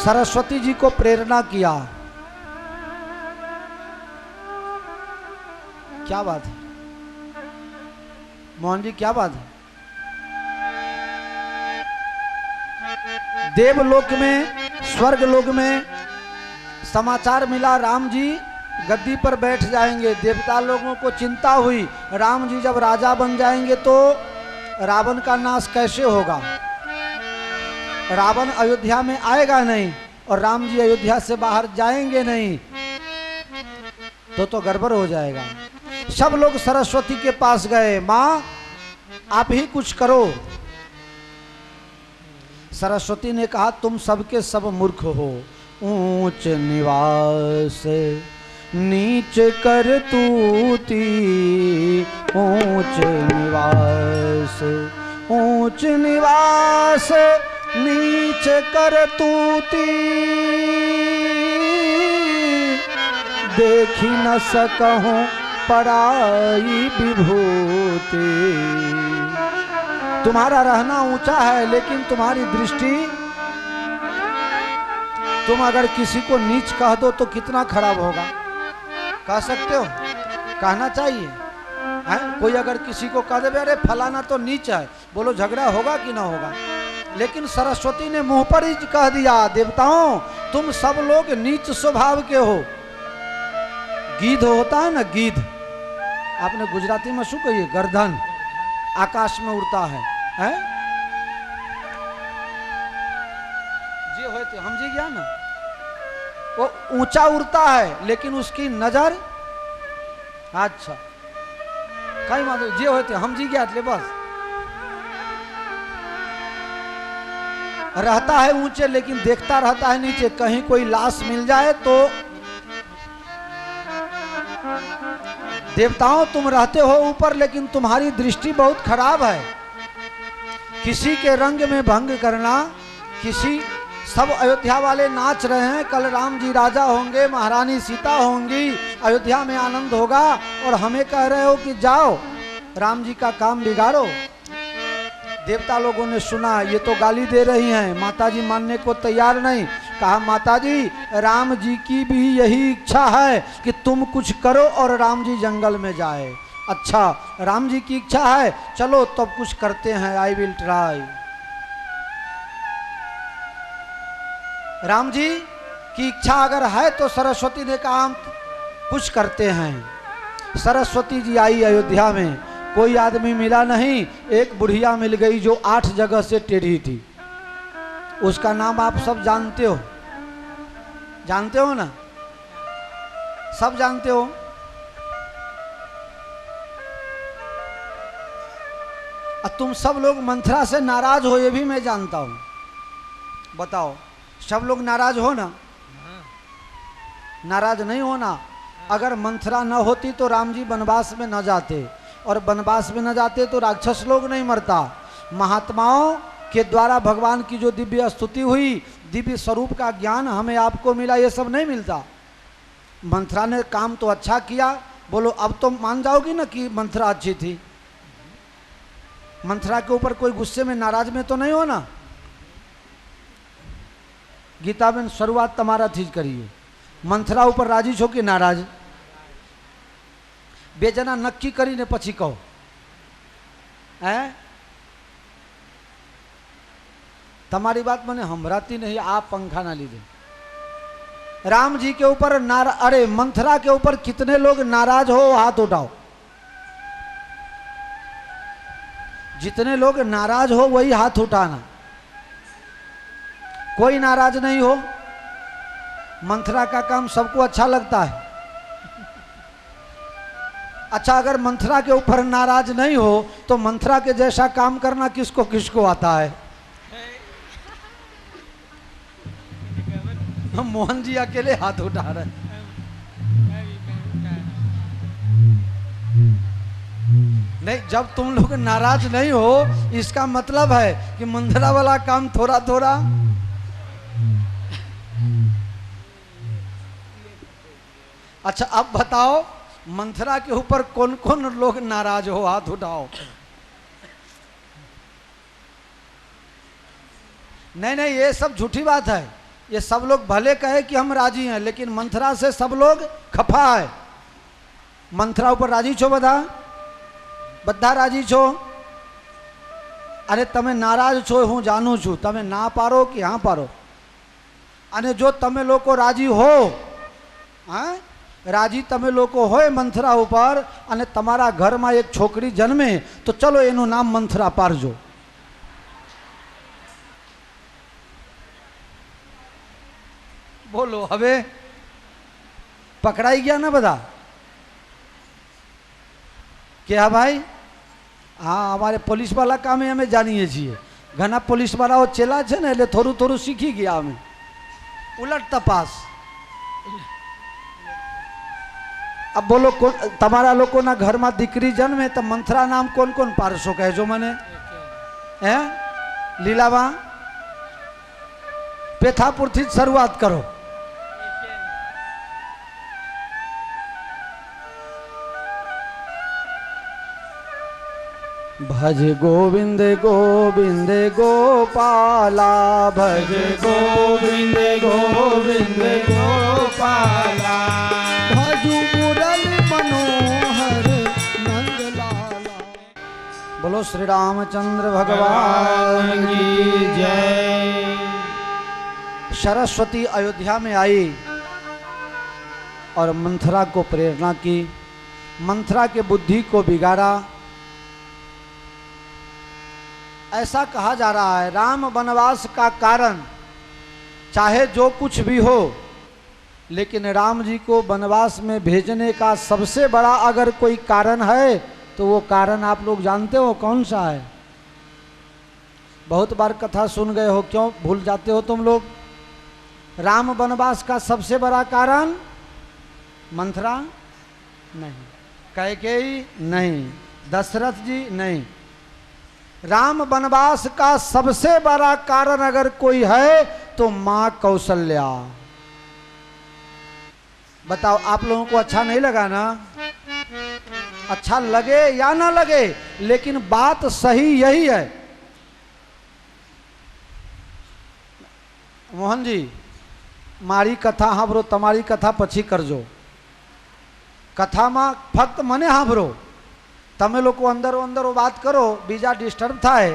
सरस्वती जी को प्रेरणा किया। क्या बात है मोहन जी, क्या बात है? देवलोक में, स्वर्ग लोक में समाचार मिला, राम जी गद्दी पर बैठ जाएंगे। देवता लोगों को चिंता हुई, राम जी जब राजा बन जाएंगे तो रावण का नाश कैसे होगा? रावण अयोध्या में आएगा नहीं और राम जी अयोध्या से बाहर जाएंगे नहीं, तो गड़बड़ हो जाएगा। सब लोग सरस्वती के पास गए, माँ आप ही कुछ करो। सरस्वती ने कहा, तुम सबके सब मूर्ख हो, ऊंच निवास नीच कर तूती, ऊंच निवास, ऊंच निवास नीच कर तूती, देखी न सकहूं पराई विभूति। तुम्हारा रहना ऊंचा है, लेकिन तुम्हारी दृष्टि, तुम अगर किसी को नीच कह दो तो कितना खराब होगा। कह सकते हो, कहना चाहिए है? कोई अगर किसी को कह दे, अरे फलाना तो नीच है, बोलो झगड़ा होगा कि ना होगा? लेकिन सरस्वती ने मुंह पर ही कह दिया, देवताओं तुम सब लोग नीच स्वभाव के हो। गीध होता है ना, गीध, आपने गुजराती में शू कहिए, गर्दन आकाश में उड़ता है? जे होए थे हम जी गया ना, वो ऊंचा उड़ता है लेकिन उसकी नजर, अच्छा कई मतलब जे होए थे हम जी गया थे, बस रहता है ऊंचे लेकिन देखता रहता है नीचे। कहीं कोई लाश मिल जाए तो, देवताओं तुम रहते हो ऊपर लेकिन तुम्हारी दृष्टि बहुत खराब है। किसी के रंग में भंग करना, किसी, सब अयोध्या वाले नाच रहे हैं, कल राम जी राजा होंगे, महारानी सीता होंगी, अयोध्या में आनंद होगा, और हमें कह रहे हो कि जाओ राम जी का काम बिगाड़ो। देवता लोगों ने सुना ये तो गाली दे रही हैं, माताजी मानने को तैयार नहीं। कहा, माताजी राम जी की भी यही इच्छा है कि तुम कुछ करो और राम जी जंगल में जाए। अच्छा राम जी की इच्छा है, चलो तब कुछ करते हैं, I will try. Ram ji की इच्छा अगर है तो सरस्वती ने कहा हम कुछ करते हैं। सरस्वती जी आई अयोध्या में, कोई आदमी मिला नहीं, एक बुढ़िया मिल गई जो 8 जगह से टेढ़ी थी। उसका नाम आप सब जानते हो, जानते हो ना, सब जानते हो। और तुम सब लोग मंथरा से नाराज हो, ये भी मैं जानता हूं। बताओ, सब लोग नाराज हो ना? नाराज नहीं होना। अगर मंथरा न होती तो राम जी वनवास में न जाते, और वनवास में न जाते तो राक्षस लोग नहीं मरता। महात्माओं के द्वारा भगवान की जो दिव्य स्तुति हुई, दिव्य स्वरूप का ज्ञान हमें आपको मिला, ये सब नहीं मिलता। मंथरा ने काम तो अच्छा किया, बोलो अब तो मान जाओगी ना कि मंथरा अच्छी थी? मंथरा के ऊपर कोई गुस्से में नाराज में तो नहीं हो ना? गीता बहन शुरुआत तुम्हारा थी करिए। मंथरा ऊपर राजी छो कि नाराज? बेजना नक्की करीने पछी कहो है? तमारी बात मैंने हमराती नहीं, आप पंखा ना लीजिए। राम जी के ऊपर अरे मंथरा के ऊपर कितने लोग नाराज हो, हाथ उठाओ। जितने लोग नाराज हो वही हाथ उठाना। कोई नाराज नहीं हो। मंथरा का काम सबको अच्छा लगता है। अच्छा, अगर मंथरा के ऊपर नाराज नहीं हो तो मंथरा के जैसा काम करना किसको किसको आता है? हम मोहन जी अकेले हाथ उठा रहे हैं। नहीं, जब तुम लोग नाराज नहीं हो इसका मतलब है कि मंथरा वाला काम थोड़ा थोड़ा। अच्छा, अब बताओ मंथरा के ऊपर कौन कौन लोग नाराज हो, हाथ उठाओ। नहीं नहीं, ये सब झूठी बात है। ये सब लोग भले कहे कि हम राजी हैं, लेकिन मंथरा से सब लोग खफा है। मंथरा ऊपर राजी छो बधा? बधा राजी छो? अरे तमे नाराज छो हूँ जानू छू, तमे ना पारो कि हाँ पारो? अने जो तमे लोग राजी हो, हाँ राजी तमे लोग होय मंथरा ऊपर, अने तमारा घर में एक छोकरी जन्मे तो चलो एनु नाम मंथरा पारजो। बोलो हवे पकड़ाई गया ना बधा? क्या भाई? हाँ, हमारे पुलिस वाला काम है, हमें जानिए छे। घना पुलिस वाला वो चेला छे ने એટલે થોડું થોડું શીખી ગયા અમે। उलट तपास। अब बोलो तमारा लोग ना घर में दीकरी जन्मे तो मंथरा नाम कौन कौन पारसो कहजो मने? है लीलावा पेथापुर थी शुरुआत करो। भज गोविंद गोविंद गोपाला, भज गोविंद गोविंद गोपाला, भजु मुरली मनोहर नंदलाला। बोलो श्री रामचंद्र भगवान की जय। सरस्वती अयोध्या में आई और मंथरा को प्रेरणा की, मंथरा के बुद्धि को बिगाड़ा। ऐसा कहा जा रहा है राम वनवास का कारण चाहे जो कुछ भी हो, लेकिन राम जी को वनवास में भेजने का सबसे बड़ा अगर कोई कारण है तो वो कारण आप लोग जानते हो कौन सा है? बहुत बार कथा सुन गए हो, क्यों भूल जाते हो तुम लोग? राम वनवास का सबसे बड़ा कारण मंथरा नहीं, कैकेयी नहीं, दशरथ जी नहीं। राम वनवास का सबसे बड़ा कारण अगर कोई है तो मां कौशल्या। बताओ, आप लोगों को अच्छा नहीं लगा ना? अच्छा लगे या ना लगे, लेकिन बात सही यही है। मोहन जी मारी कथा हांभरो, तमारी कथा पछी करजो। कथा में फक्त मने हांभरो, तमे लोग अंदर अंदर बात करो, बीजा डिस्टर्ब थाय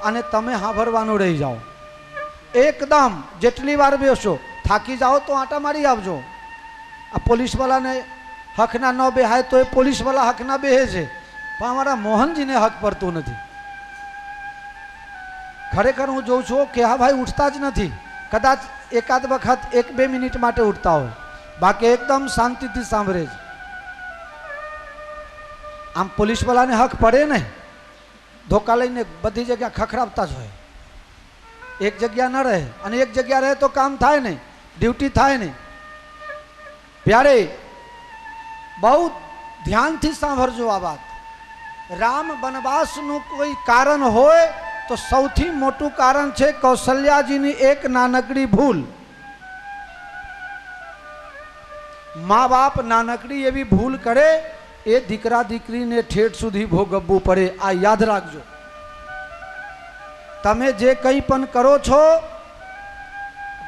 अने तमे हांभरवानुं रही जाओ। एकदम जेटली बार बेसो, थाकी जाओ तो आटा मारी आवजो। आ पुलिस वाला ने हक ना न बेहाय तो पुलिस वाला हक ना बेहे छे, पण अमारा मोहन जी ने हक पड़तो नथी। खरेखर हूँ जोઉં છું કે હા ભાઈ ઉઠતા જ નથી, કદાચ એકાદ વખત 1-2 મિનિટ માટે ઉઠતા હોય, બાકી एकदम શાંતિથી સાંભળે છે। આમ पुलिस वाला ने हक पड़े नहीं, धोखा लईने बधी जगह खखरावता જ હોય। एक जगह न रहे અને एक जगह रहे तो काम थाय नहीं, ड्यूटी थाय नहीं। प्यारे बहुत ध्यान थी सांभरजो आ बात। राम वनवास नु कोई कारण होए तो सौथी मोटू कारण छे कौशल्या जी नी एक नानकड़ी भूल। माँ बाप नानकड़ी एवी भूल करे ए दीकरा दीकरी ने ठेठ सुधी भोगवू पड़े। आ याद राखजो। तमे जे कई पण करो छो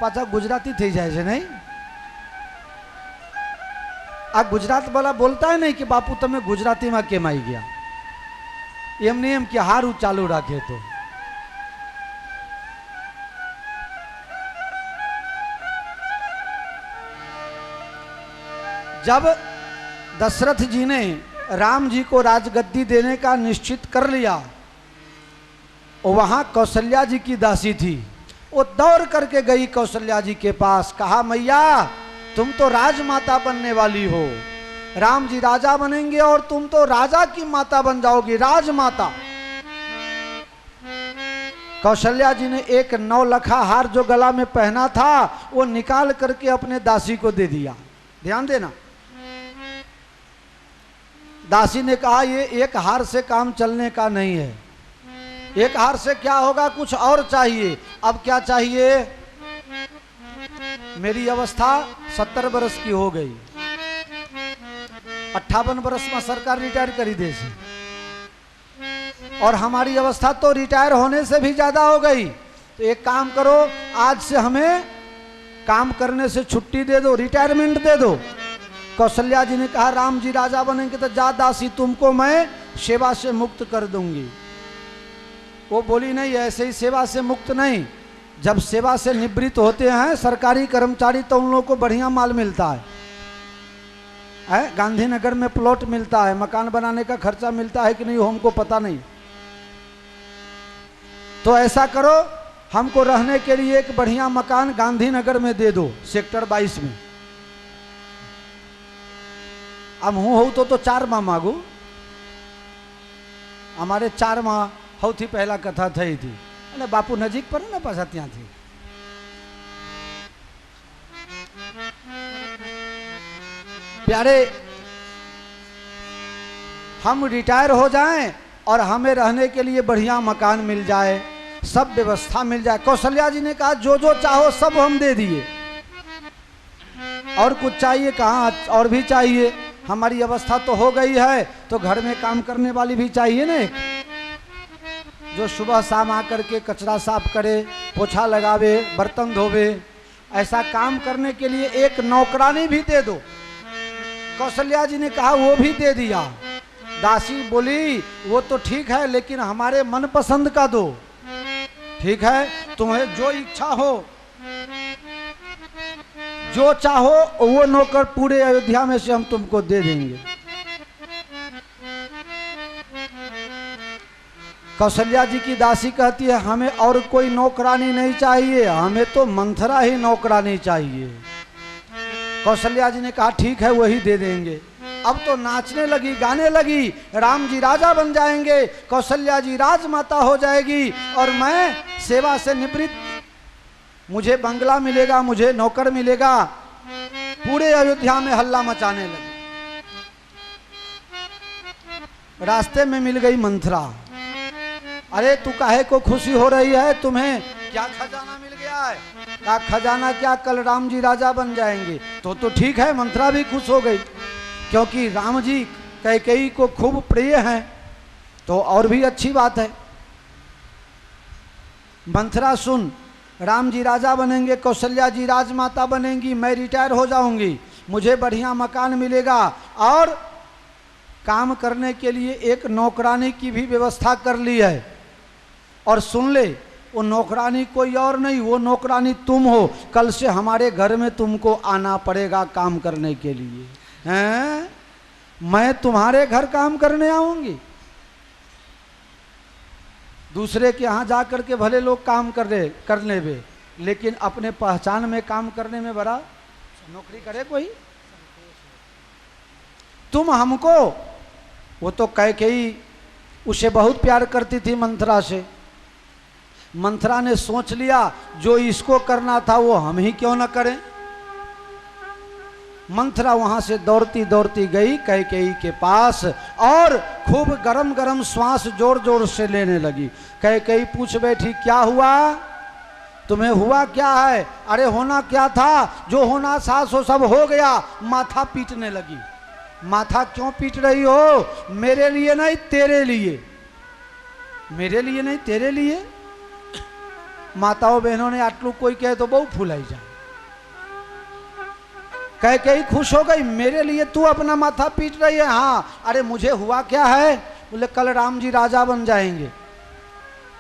पाछा गुजराती थी जाए छे नहीं। आ गुजरात वाला बोलता है नहीं कि बापू तमे गुजराती में केम आई गया, एमने एम कि हारू चालू राखे। तो जब दशरथ जी ने राम जी को राजगद्दी देने का निश्चित कर लिया, वहां कौशल्या जी की दासी थी। वो दौड़ करके गई कौशल्या जी के पास, कहा मैया तुम तो राजमाता बनने वाली हो, राम जी राजा बनेंगे और तुम तो राजा की माता बन जाओगी, राजमाता। कौशल्या जी ने एक 9 लखा हार जो गला में पहना था वो निकाल करके अपने दासी को दे दिया। ध्यान देना, दासी ने कहा ये एक हार से काम चलने का नहीं है, एक हार से क्या होगा, कुछ और चाहिए। अब क्या चाहिए? मेरी अवस्था 70 बरस की हो गई, 58 बरस में सरकार रिटायर करी दे सी, और हमारी अवस्था तो रिटायर होने से भी ज्यादा हो गई। तो एक काम करो, आज से हमें काम करने से छुट्टी दे दो, रिटायरमेंट दे दो। कौशल्या जी ने कहा राम जी राजा बनेंगे तो जा दासी, तुमको मैं सेवा से मुक्त कर दूंगी। वो बोली नहीं, ऐसे ही सेवा से मुक्त नहीं, जब सेवा से निवृत्त होते हैं सरकारी कर्मचारी तो उन लोगों को बढ़िया माल मिलता है। गांधीनगर में प्लॉट मिलता है, मकान बनाने का खर्चा मिलता है कि नहीं हमको पता नहीं। तो ऐसा करो, हमको रहने के लिए एक बढ़िया मकान गांधीनगर में दे दो, सेक्टर 22 में। अब हूँ हो तो 4 माह मांगू, हमारे 4 माह સૌથી પહેલા કથા થઈ હતી અને બાપુ નજીક પર ને પાછા ત્યાંથી। प्यारे हम रिटायर हो जाएं और हमें रहने के लिए बढ़िया मकान मिल जाए, सब व्यवस्था मिल जाए। कौशल्या जी ने कहा जो जो चाहो सब हम दे दिए, और कुछ चाहिए? कहाँ और भी चाहिए, हमारी अवस्था तो हो गई है तो घर में काम करने वाली भी चाहिए ना, एक जो सुबह शाम आकर के कचरा साफ करे, पोछा लगावे, बर्तन धोवे। ऐसा काम करने के लिए एक नौकरानी भी दे दो। कौशल्या जी ने कहा वो भी दे दिया। दासी बोली वो तो ठीक है लेकिन हमारे मन पसंद का दो। ठीक है, तुम्हें जो इच्छा हो, जो चाहो वो नौकर पूरे अयोध्या में से हम तुमको दे देंगे। कौशल्या जी की दासी कहती है हमें और कोई नौकरानी नहीं चाहिए, हमें तो मंथरा ही नौकरानी चाहिए। कौशल्या जी ने कहा ठीक है वही दे देंगे। अब तो नाचने लगी, गाने लगी, राम जी राजा बन जाएंगे, कौशल्या जी राजमाता हो जाएगी और मैं सेवा से निवृत्त, मुझे बंगला मिलेगा, मुझे नौकर मिलेगा। पूरे अयोध्या में हल्ला मचाने लगी। रास्ते में मिल गई मंथरा। अरे तू काहे को खुशी हो रही है, तुम्हें क्या खजाना मिल गया है? क्या खजाना, क्या कल राम जी राजा बन जाएंगे। तो ठीक है, मंथरा भी खुश हो गई क्योंकि राम जी कैकेयी को खूब प्रिय हैं, तो और भी अच्छी बात है। मंथरा सुन, राम जी राजा बनेंगे, कौशल्या जी राजमाता बनेंगी, मैं रिटायर हो जाऊंगी, मुझे बढ़िया मकान मिलेगा और काम करने के लिए एक नौकरानी की भी व्यवस्था कर ली है। और सुन ले, वो नौकरानी कोई और नहीं, वो नौकरानी तुम हो। कल से हमारे घर में तुमको आना पड़ेगा काम करने के लिए। हैं? मैं तुम्हारे घर काम करने आऊंगी? दूसरे के यहाँ जा करके भले लोग काम कर ले, लेकिन अपने पहचान में काम करने में बड़ा नौकरी करे कोई। तुम हमको, वो तो कैकेयी उसे बहुत प्यार करती थी मंथरा से। मंथरा ने सोच लिया जो इसको करना था वो हम ही क्यों न करें। मंथरा वहां से दौड़ती दौड़ती गई कैकेयी के पास और खूब गरम गरम श्वास जोर जोर से लेने लगी। कैकेयी पूछ बैठी, क्या हुआ, तुम्हें हुआ क्या है? अरे होना क्या था, जो होना था सो सब हो गया। माथा पीटने लगी। माथा क्यों पीट रही हो? मेरे लिए नहीं तेरे लिए। मेरे लिए नहीं तेरे लिए? माताओं बहनों ने आटलू कोई कहे तो बहु फूलाई जाए। कैकेयी खुश हो गई, मेरे लिए तू अपना माथा पीट रही है? हाँ। अरे मुझे हुआ क्या है? बोले कल राम जी राजा बन जाएंगे।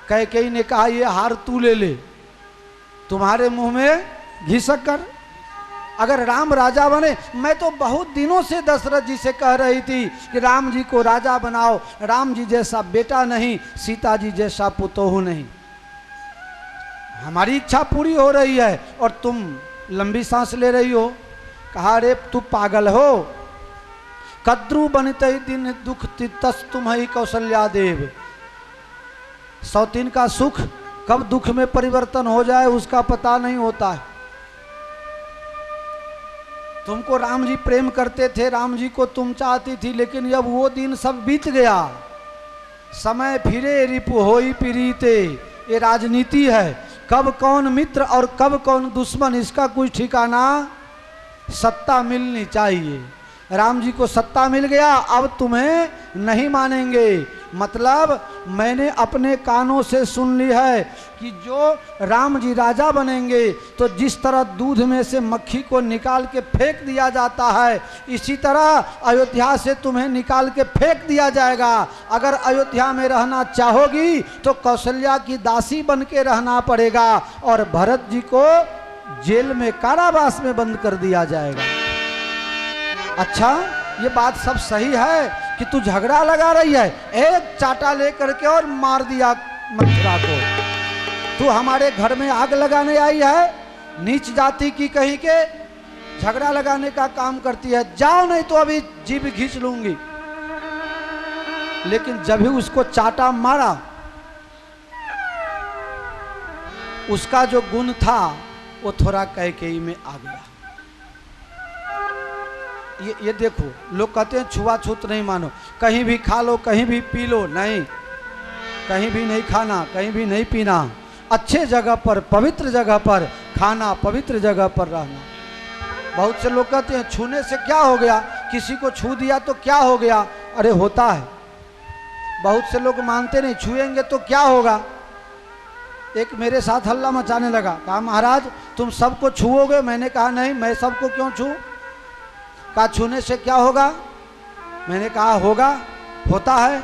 कैकेयी ने कहा ये हार तू ले ले, तुम्हारे मुंह में घी शक्कर। अगर राम राजा बने, मैं तो बहुत दिनों से दशरथ जी से कह रही थी कि राम जी को राजा बनाओ। राम जी जैसा बेटा नहीं, सीता जी जैसा पुतोहू नहीं। हमारी इच्छा पूरी हो रही है और तुम लंबी सांस ले रही हो। कहा रे तू पागल हो, कद्रू बनते दिन दुख तितस तुम्हें कौशल्या देव। सौतीन का सुख कब दुख में परिवर्तन हो जाए उसका पता नहीं होता है। तुमको राम जी प्रेम करते थे, राम जी को तुम चाहती थी, लेकिन अब वो दिन सब बीत गया। समय फिरे रिपु होई प्रीते, ये राजनीति है। कब कौन मित्र और कब कौन दुश्मन, इसका कोई ठिकाना। सत्ता मिलनी चाहिए। राम जी को सत्ता मिल गया, अब तुम्हें नहीं मानेंगे। मतलब मैंने अपने कानों से सुन ली है कि जो राम जी राजा बनेंगे तो जिस तरह दूध में से मक्खी को निकाल के फेंक दिया जाता है, इसी तरह अयोध्या से तुम्हें निकाल के फेंक दिया जाएगा। अगर अयोध्या में रहना चाहोगी तो कौशल्या की दासी बन के रहना पड़ेगा और भरत जी को जेल में कारावास में बंद कर दिया जाएगा। अच्छा, ये बात सब सही है कि तू झगड़ा लगा रही है? एक चाटा लेकर के और मार दिया मंथरा को। तू हमारे घर में आग लगाने आई है? नीच जाति की कहीं के झगड़ा लगाने का काम करती है। जाओ नहीं तो अभी जीभ खींच लूंगी। लेकिन जब ही उसको चाटा मारा, उसका जो गुण था वो थोड़ा कैकेयी में आ गया। ये देखो, लोग कहते हैं छुआछूत नहीं मानो, कहीं भी खा लो, कहीं भी पी लो। नहीं, कहीं भी नहीं खाना, कहीं भी नहीं पीना। अच्छे जगह पर, पवित्र जगह पर खाना, पवित्र जगह पर रहना। बहुत से लोग कहते हैं छूने से क्या हो गया, किसी को छू दिया तो क्या हो गया। अरे होता है। बहुत से लोग मानते नहीं, छुएंगे तो क्या होगा। एक मेरे साथ हल्ला मचाने लगा, कहा महाराज तुम सबको छुओगे? मैंने कहा नहीं, मैं सबको क्यों छू। कहा छूने से क्या होगा? मैंने कहा होगा, होता है।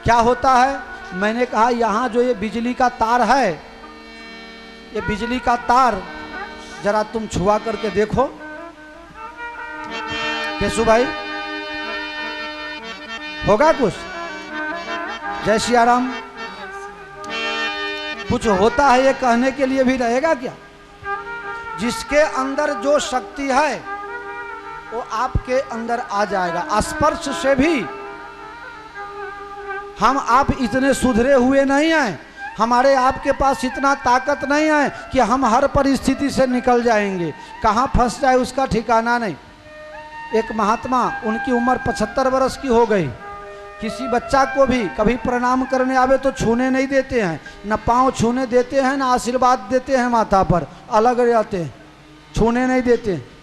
क्या होता है? मैंने कहा यहाँ जो ये बिजली का तार है, ये बिजली का तार जरा तुम छुआ करके देखो। केशु भाई, होगा कुछ? जय सिया राम। कुछ होता है ये कहने के लिए भी रहेगा क्या? जिसके अंदर जो शक्ति है वो आपके अंदर आ जाएगा। स्पर्श से भी हम आप इतने सुधरे हुए नहीं हैं, हमारे आपके पास इतना ताकत नहीं है कि हम हर परिस्थिति से निकल जाएंगे। कहाँ फंस जाए उसका ठिकाना नहीं। एक महात्मा, उनकी उम्र 75 वर्ष की हो गई। किसी बच्चा को भी कभी प्रणाम करने आवे तो छूने नहीं देते हैं, न पाँव छूने देते हैं, न आशीर्वाद देते हैं माथा पर, अलग रहते हैं, छूने नहीं देते।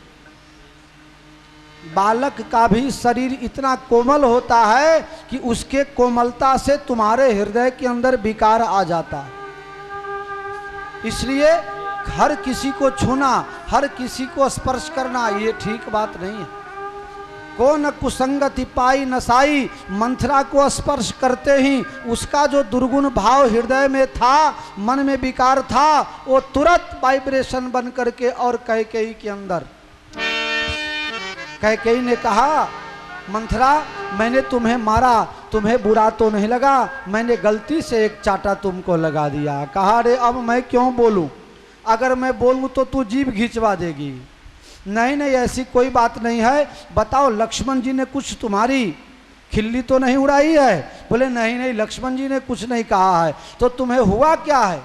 बालक का भी शरीर इतना कोमल होता है कि उसके कोमलता से तुम्हारे हृदय के अंदर विकार आ जाता है। इसलिए हर किसी को छूना, हर किसी को स्पर्श करना ये ठीक बात नहीं है। को न कुसंगति पाई नसाई, मंथरा को स्पर्श करते ही उसका जो दुर्गुण भाव हृदय में था, मन में विकार था, वो तुरंत वाइब्रेशन बन करके और कैकेयी के अंदर। कैकेयी ने कहा मंथरा मैंने तुम्हें मारा, तुम्हें बुरा तो नहीं लगा, मैंने गलती से एक चाटा तुमको लगा दिया। कहा रे अब मैं क्यों बोलूं, अगर मैं बोलूं तो तू जीभ खिंचवा देगी। नहीं नहीं ऐसी कोई बात नहीं है। बताओ लक्ष्मण जी ने कुछ तुम्हारी खिल्ली तो नहीं उड़ाई है? बोले नहीं नहीं, लक्ष्मण जी ने कुछ नहीं कहा है। तो तुम्हें हुआ क्या है?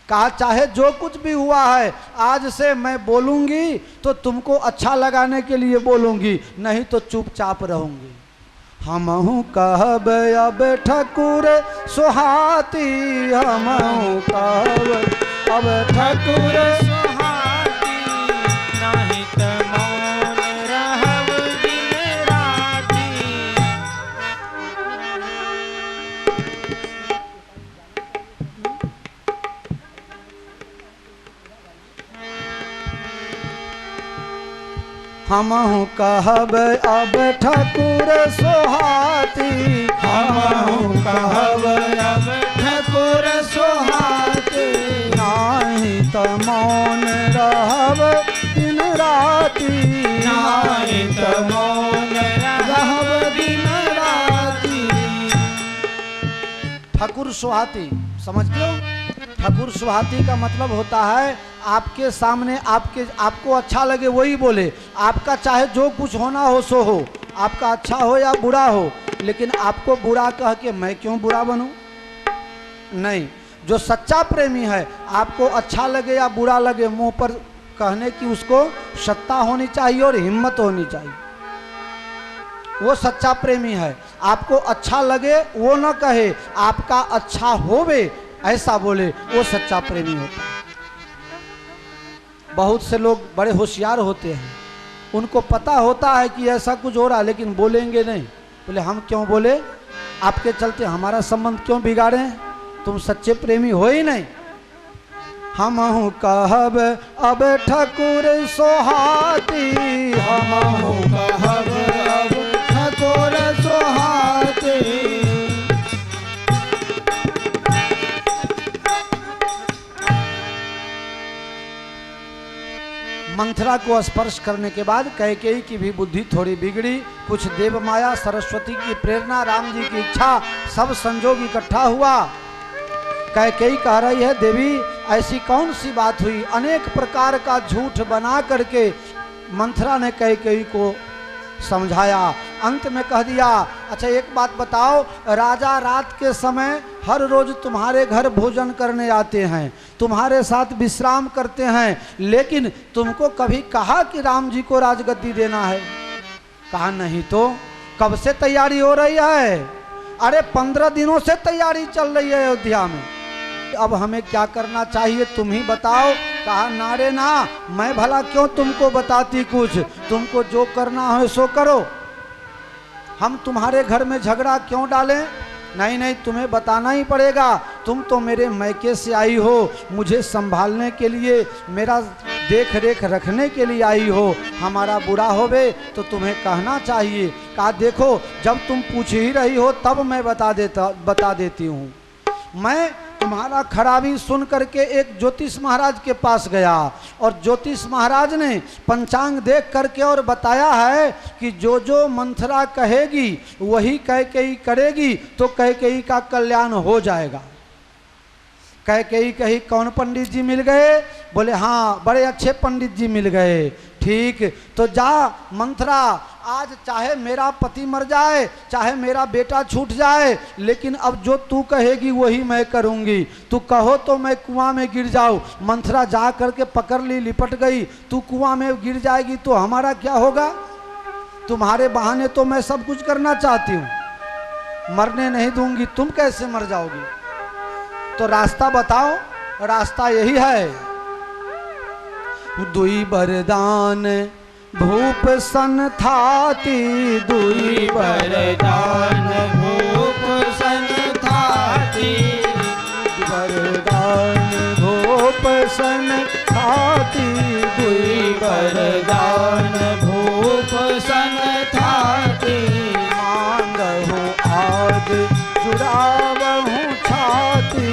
कहा चाहे जो कुछ भी हुआ है, आज से मैं बोलूंगी तो तुमको अच्छा लगाने के लिए बोलूंगी, नहीं तो चुपचाप रहूंगी। हमहू कहब अब ठकुर सुहाती, हमहू कहब अब ठकुर सुहाती, नाही त मौन रहब दिन राती। हमहू कहब अब ठकुर सोहाती, हमहू कहब अब ठकुर सुहाती, नाही त मौन रहब दिन राती, नाही त मौन रहब दिन राती। ठकुर सुहाती समझते हो? ठकुर सुहाती का मतलब होता है आपके सामने आपको अच्छा लगे वही बोले, आपका चाहे जो कुछ होना हो सो हो, आपका अच्छा हो या बुरा हो, लेकिन आपको बुरा कह के मैं क्यों बुरा बनूं? नहीं, जो सच्चा प्रेमी है आपको अच्छा लगे या बुरा लगे मुंह पर कहने की उसको सत्ता होनी चाहिए और हिम्मत होनी चाहिए। वो सच्चा प्रेमी है। आपको अच्छा लगे वो न कहे, आपका अच्छा होवे ऐसा बोले, वो सच्चा प्रेमी होता है। बहुत से लोग बड़े होशियार होते हैं, उनको पता होता है कि ऐसा कुछ हो रहा है लेकिन बोलेंगे नहीं। बोले हम क्यों बोले? आपके चलते हमारा संबंध क्यों बिगाड़े? तुम सच्चे प्रेमी हो ही नहीं। हमहू कहब अब ठकुर सोहाती, हमहू कहब अब ठकुर सोहाती। मंथरा को स्पर्श करने के बाद कैकेयी की भी बुद्धि थोड़ी बिगड़ी। कुछ देव माया, सरस्वती की प्रेरणा, राम जी की इच्छा, सब संजोग इकट्ठा हुआ। कैकेयी कह रही है देवी ऐसी कौन सी बात हुई? अनेक प्रकार का झूठ बना करके मंथरा ने कैकेयी को समझाया। अंत में कह दिया अच्छा एक बात बताओ, राजा रात के समय हर रोज तुम्हारे घर भोजन करने आते हैं, तुम्हारे साथ विश्राम करते हैं, लेकिन तुमको कभी कहा कि राम जी को राजगद्दी देना है? कहा नहीं। तो कब से तैयारी हो रही है? अरे 15 दिनों से तैयारी चल रही है अयोध्या में। अब हमें क्या करना चाहिए तुम ही बताओ। कहा नारे ना, मैं भला क्यों तुमको बताती कुछ, तुमको जो करना है सो करो, हम तुम्हारे घर में झगड़ा क्यों डालें? नहीं नहीं, तुम्हें बताना ही पड़ेगा। तुम तो मेरे मैके से आई हो, मुझे संभालने के लिए, मेरा देख रेख रखने के लिए आई हो। हमारा बुरा होवे तो तुम्हें कहना चाहिए। कहा देखो जब तुम पूछ ही रही हो तब मैं बता देती हूँ। मैं तुम्हारा खराबी सुन करके एक ज्योतिष महाराज के पास गया और ज्योतिष महाराज ने पंचांग देख करके और बताया है कि जो जो मंथरा कहेगी वही कैकेयी करेगी तो कैकेयी का कल्याण हो जाएगा। कैकेयी कही कौन पंडित जी मिल गए? बोले हाँ बड़े अच्छे पंडित जी मिल गए। ठीक, तो जा मंथरा, आज चाहे मेरा पति मर जाए, चाहे मेरा बेटा छूट जाए, लेकिन अब जो तू कहेगी वही मैं करूंगी। तू कहो तो मैं कुआं में गिर जाऊं। मंथरा जा करके पकड़ ली, लिपट गई। तू कुआं में गिर जाएगी तो हमारा क्या होगा? तुम्हारे बहाने तो मैं सब कुछ करना चाहती हूँ, मरने नहीं दूंगी। तुम कैसे मर जाओगी? तो रास्ता बताओ। रास्ता यही है, दुई बरदान भूप सन थाती, दुई वरदान भूप सन थाती, वरदान भूप सन थाती, दुई वरदान भूप सन थाती। मांगहु आज जुड़ावहु छाती,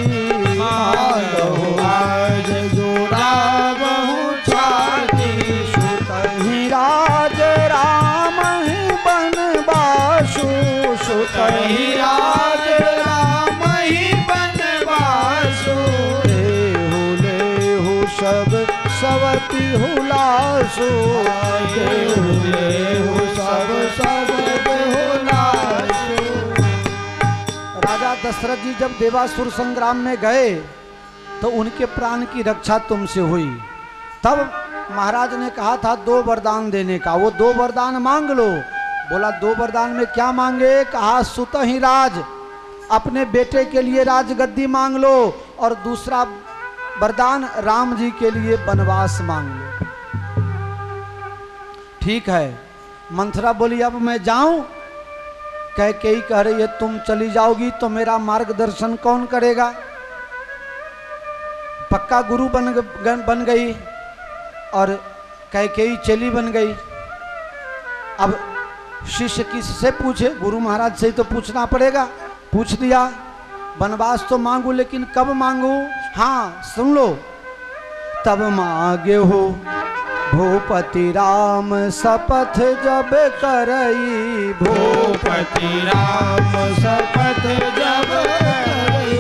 मांगहु आज जुड़ावहु छाती। सुतहि राज राम ही बनवासु, सुतहि राज राम ही बनवासु। लेहु लेहु सब सवति हुलासु, लेहु लेहु सब सब हुलासु। दशरथ जी जब देवासुर संग्राम में गए तो उनके प्राण की रक्षा तुमसे हुई। तब महाराज ने कहा था 2 वरदान देने का, वो 2 वरदान मांग लो। बोला 2 वरदान में क्या मांगे? कहा सुत ही राज, अपने बेटे के लिए राजगद्दी मांग लो, और दूसरा वरदान राम जी के लिए वनवास मांग लो। ठीक है। मंथरा बोली अब मैं जाऊं? कैकेयी कह रही है तुम चली जाओगी तो मेरा मार्गदर्शन कौन करेगा? पक्का गुरु बन गई और कैकेयी चेली बन गई। अब शिष्य किससे पूछे? गुरु महाराज से ही तो पूछना पड़ेगा। पूछ दिया वनवास तो मांगू, लेकिन कब मांगू? हाँ सुन लो। तब मांगे हो भूपति राम शपथ जब करई, भूपति राम शपथ जब करई,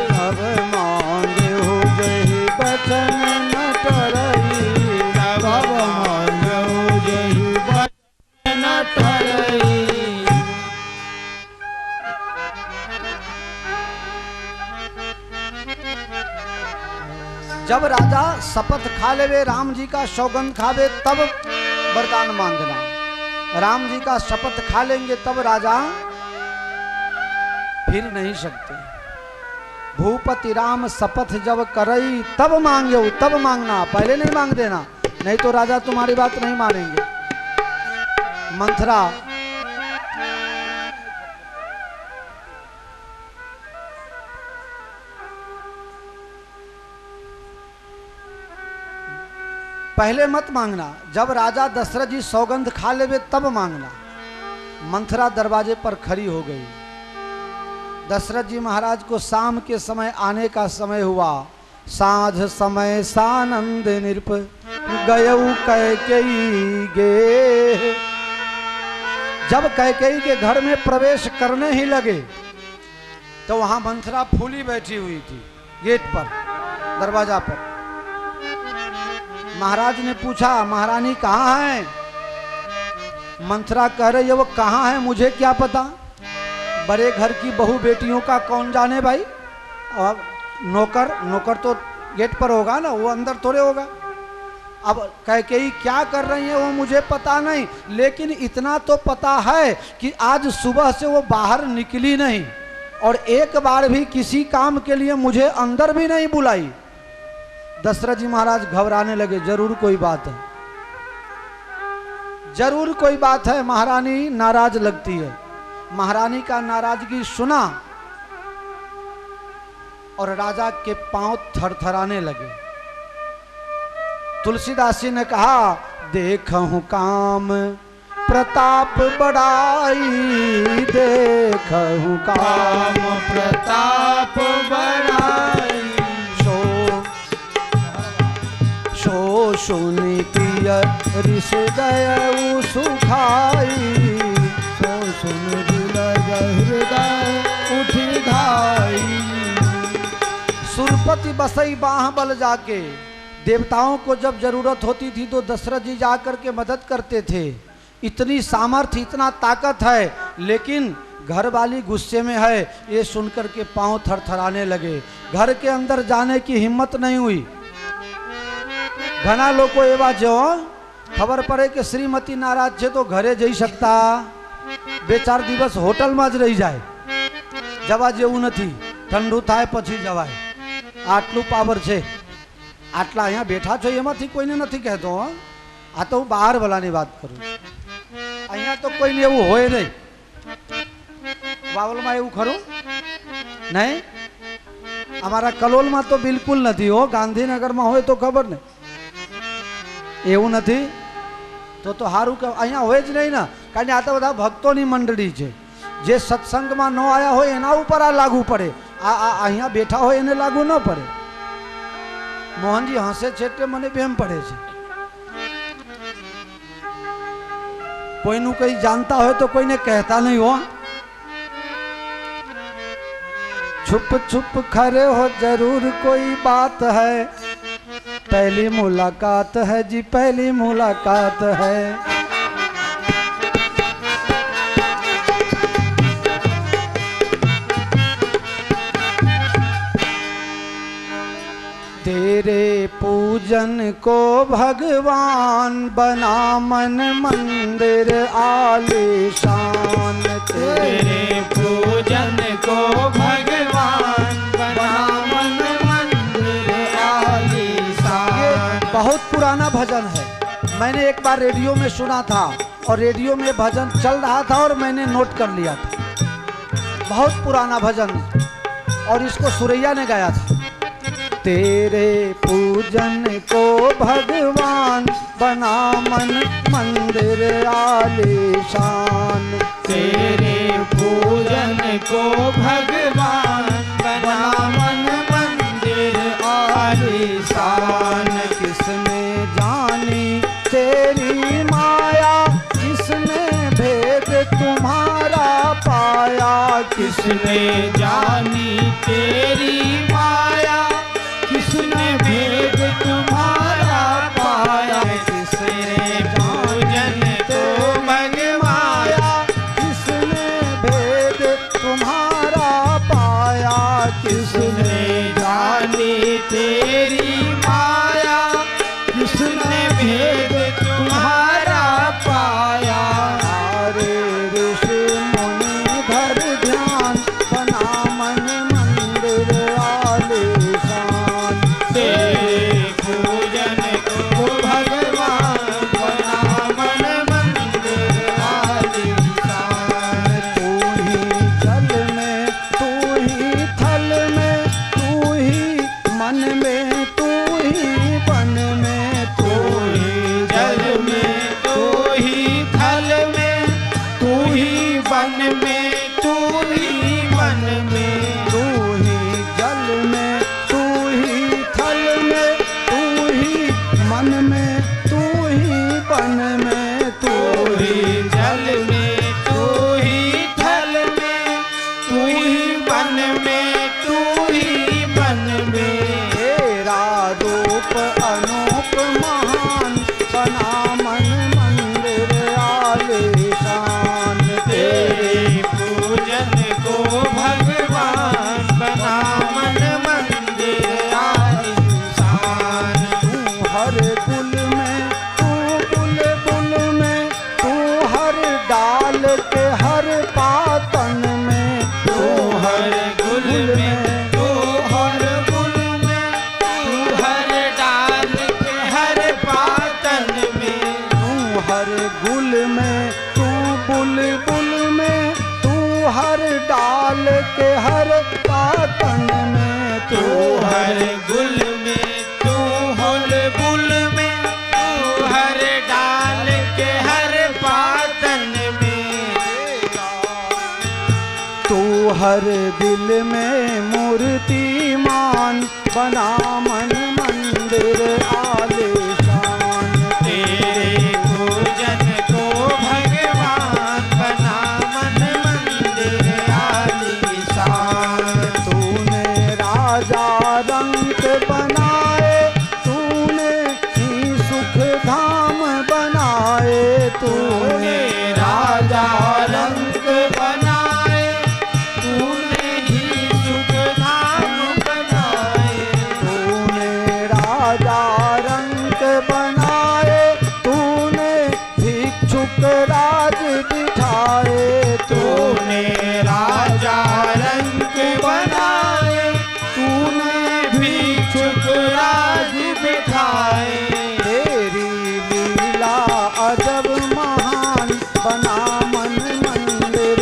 तब मांगे हो जही बचन न टरई, तब मांगे हो जही बचन न टरई। जब राजा शपथ खा लेवे, राम जी का सौगंध खावे, तब वरदान मांगना। राम जी का शपथ खा लेंगे तब राजा फिर नहीं सकते। भूपति राम शपथ जब करई तब मांगे, तब मांगना, पहले नहीं मांग देना, नहीं तो राजा तुम्हारी बात नहीं मानेंगे। मंथरा पहले मत मांगना, जब राजा दशरथ जी सौगंध खा लेवे तब मांगना। मंथरा दरवाजे पर खड़ी हो गई। दशरथ जी महाराज को शाम के समय आने का समय हुआ। साँझ समय सानंद निरप गयऊ कैकेयी गे। जब कैकेयी के घर में प्रवेश करने ही लगे तो वहां मंथरा फूली बैठी हुई थी गेट पर, दरवाजा पर। महाराज ने पूछा महारानी कहाँ है? मंथरा कह रही है वो कहाँ है मुझे क्या पता, बड़े घर की बहू बेटियों का कौन जाने भाई। और नौकर तो गेट पर होगा ना, वो अंदर थोड़े होगा। अब कैकेयी क्या कर रही है वो मुझे पता नहीं, लेकिन इतना तो पता है कि आज सुबह से वो बाहर निकली नहीं और एक बार भी किसी काम के लिए मुझे अंदर भी नहीं बुलाई। दशरथ जी महाराज घबराने लगे, जरूर कोई बात है, जरूर कोई बात है, महारानी नाराज लगती है। महारानी का नाराजगी सुना और राजा के पांव थरथराने लगे। तुलसीदास जी ने कहा देखहूं काम प्रताप बढ़ाई, देखहूं काम प्रताप बढ़ाई, सो सुनी पिय ऋष गयऊ सुखाई, सो सुन हृदय उठी धाई। सुरपति बसई बाह बल जाके, देवताओं को जब जरूरत होती थी तो दशरथ जी जाकर के मदद करते थे। इतनी सामर्थ्य, इतना ताकत है, लेकिन घर वाली गुस्से में है, ये सुनकर के पांव थरथराने लगे। घर के अंदर जाने की हिम्मत नहीं हुई। घना लोग एवा जो खबर पड़े कि श्रीमती नाराज है तो घरे जई सकता, 2-4 दिवस होटल में ज रही जाए, जवा जेवू नहीं, ठंडू थाय पछी जवाय, आटलू पावर छे, आटला अहींया बैठा छो एमांथी कोईने नथी कहेतो। आ तो हूँ बहार वालानी बात करूँ, अहींया तो कोईने एवुं होय नहीं। बावल में एवुं खरुं नहीं, अमारा कलोल में तो बिल्कुल नहीं हो, गांधीनगर में होय तो खबर नहीं, એવું નથી તો હારું કે અહીંયા હોય જ નહીં ને, કારણ કે આ તો બધા ભક્તોની મંડળી છે, જે સત્સંગમાં ન આયા હોય એના ઉપર આ લાગુ પડે, આ અહીંયા બેઠા હોય એને લાગુ ન પડે। મોહનજી હસે છે તે મને બેમ પડે છે, કોઈનું કંઈ જાણતા હોય તો કોઈને કહેતા નહીં હો। छुप छुप खरे हो जरूर कोई बात है, पहली मुलाकात है जी, पहली मुलाकात है। तेरे पूजन को भगवान बना मन मंदिर आलीशान। तेरे पूजन को भगवान बना मन मंदिर आलीशान। ये बहुत पुराना भजन है। मैंने एक बार रेडियो में सुना था और रेडियो में भजन चल रहा था और मैंने नोट कर लिया था। बहुत पुराना भजन और इसको सुरैया ने गाया था। तेरे पूजन को भगवान बना मन मंदिर आलीशान। तेरे पूजन को भगवान बना मन मंदिर आलीशान। किसने जानी तेरी माया, किसने भेद तुम्हारा पाया। किसने जानी तेरी माया, किसने भेद तुम्हारा पाया। किसने पूजन को भगवाया, किसने भेद तुम्हारा पाया। किसने जानी तेरी माया, किसने भेद तुम्हारा पाया। सारे ऋषि मुनि धर ध्यान बना मन मंदिर आलीशान। तेरे पूजन को भगवान बना मन मंदिर आलीशान। तू ही जल में, तू ही थल में, तू ही मन में, तू ही बन में, तू ही जल में, तू ही थल में, तू ही वन में, तू ही मन में। तू ही जल में, तू ही थल में, तू ही मन में, तू ही बन में, तू ही जल में, तू ही थल में, तू ही वन में, तू ही बन में। तेरा रूप अनूप महान बना मन मंदिर आलीशान। तेरे पूजन को भगवान बना मन मंदिर आलीशान। तू हर गुल में, तू बुलबुल में, तू हर डाल के हर पातन में, तू हर गुल में, तू हर गुल में, तू हर डाल के हर पातन में। तू हर गुल में, तू बुलबुल में, तू हर डाल के हर पातन में, तू हर गुल में, तू हर बुल में, तू हर डाल के हर पातन में। तू हर दिल में मूर्तिमान बना मन मंदिर आलीशान। तेरे पूजन को भगवान बना मन मंदिर आलीशान। तूने राजा रंग बनाए, तूने ही सुख धाम बनाए, तूने राजा रंग बनाए, तूने ही सुख धाम बनाए। तूने राजा रंग बनाए, तूने भिक्षुक राज बिठाए, तूने राजा रंग बनाए, तूने भिक्षुक राज बिठाए। तेरी लीला अजब महान बना मन मंदिर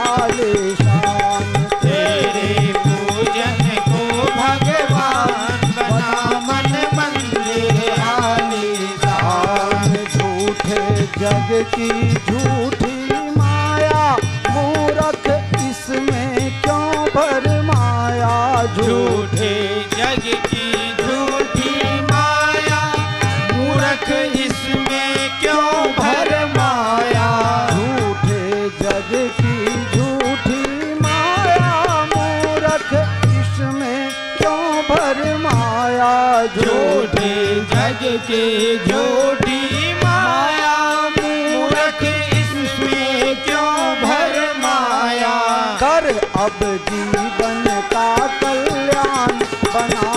आलीशान। तेरे पूजन को भगवान बना मन मंदिर आलीशान। झूठे जग की झूठी माया, मूरख इसमें क्यों भरमाया। झूठे जग की झूठी माया, मूर्ख इसमें क्यों भरमाया। झूठे जग की झूठी माया, मूरख इसमें क्यों भरमाया। झूठे जग की झूठी माया, मूर्ख इसमें क्यों भरमाया। कर अब जीवन का कल्याण बना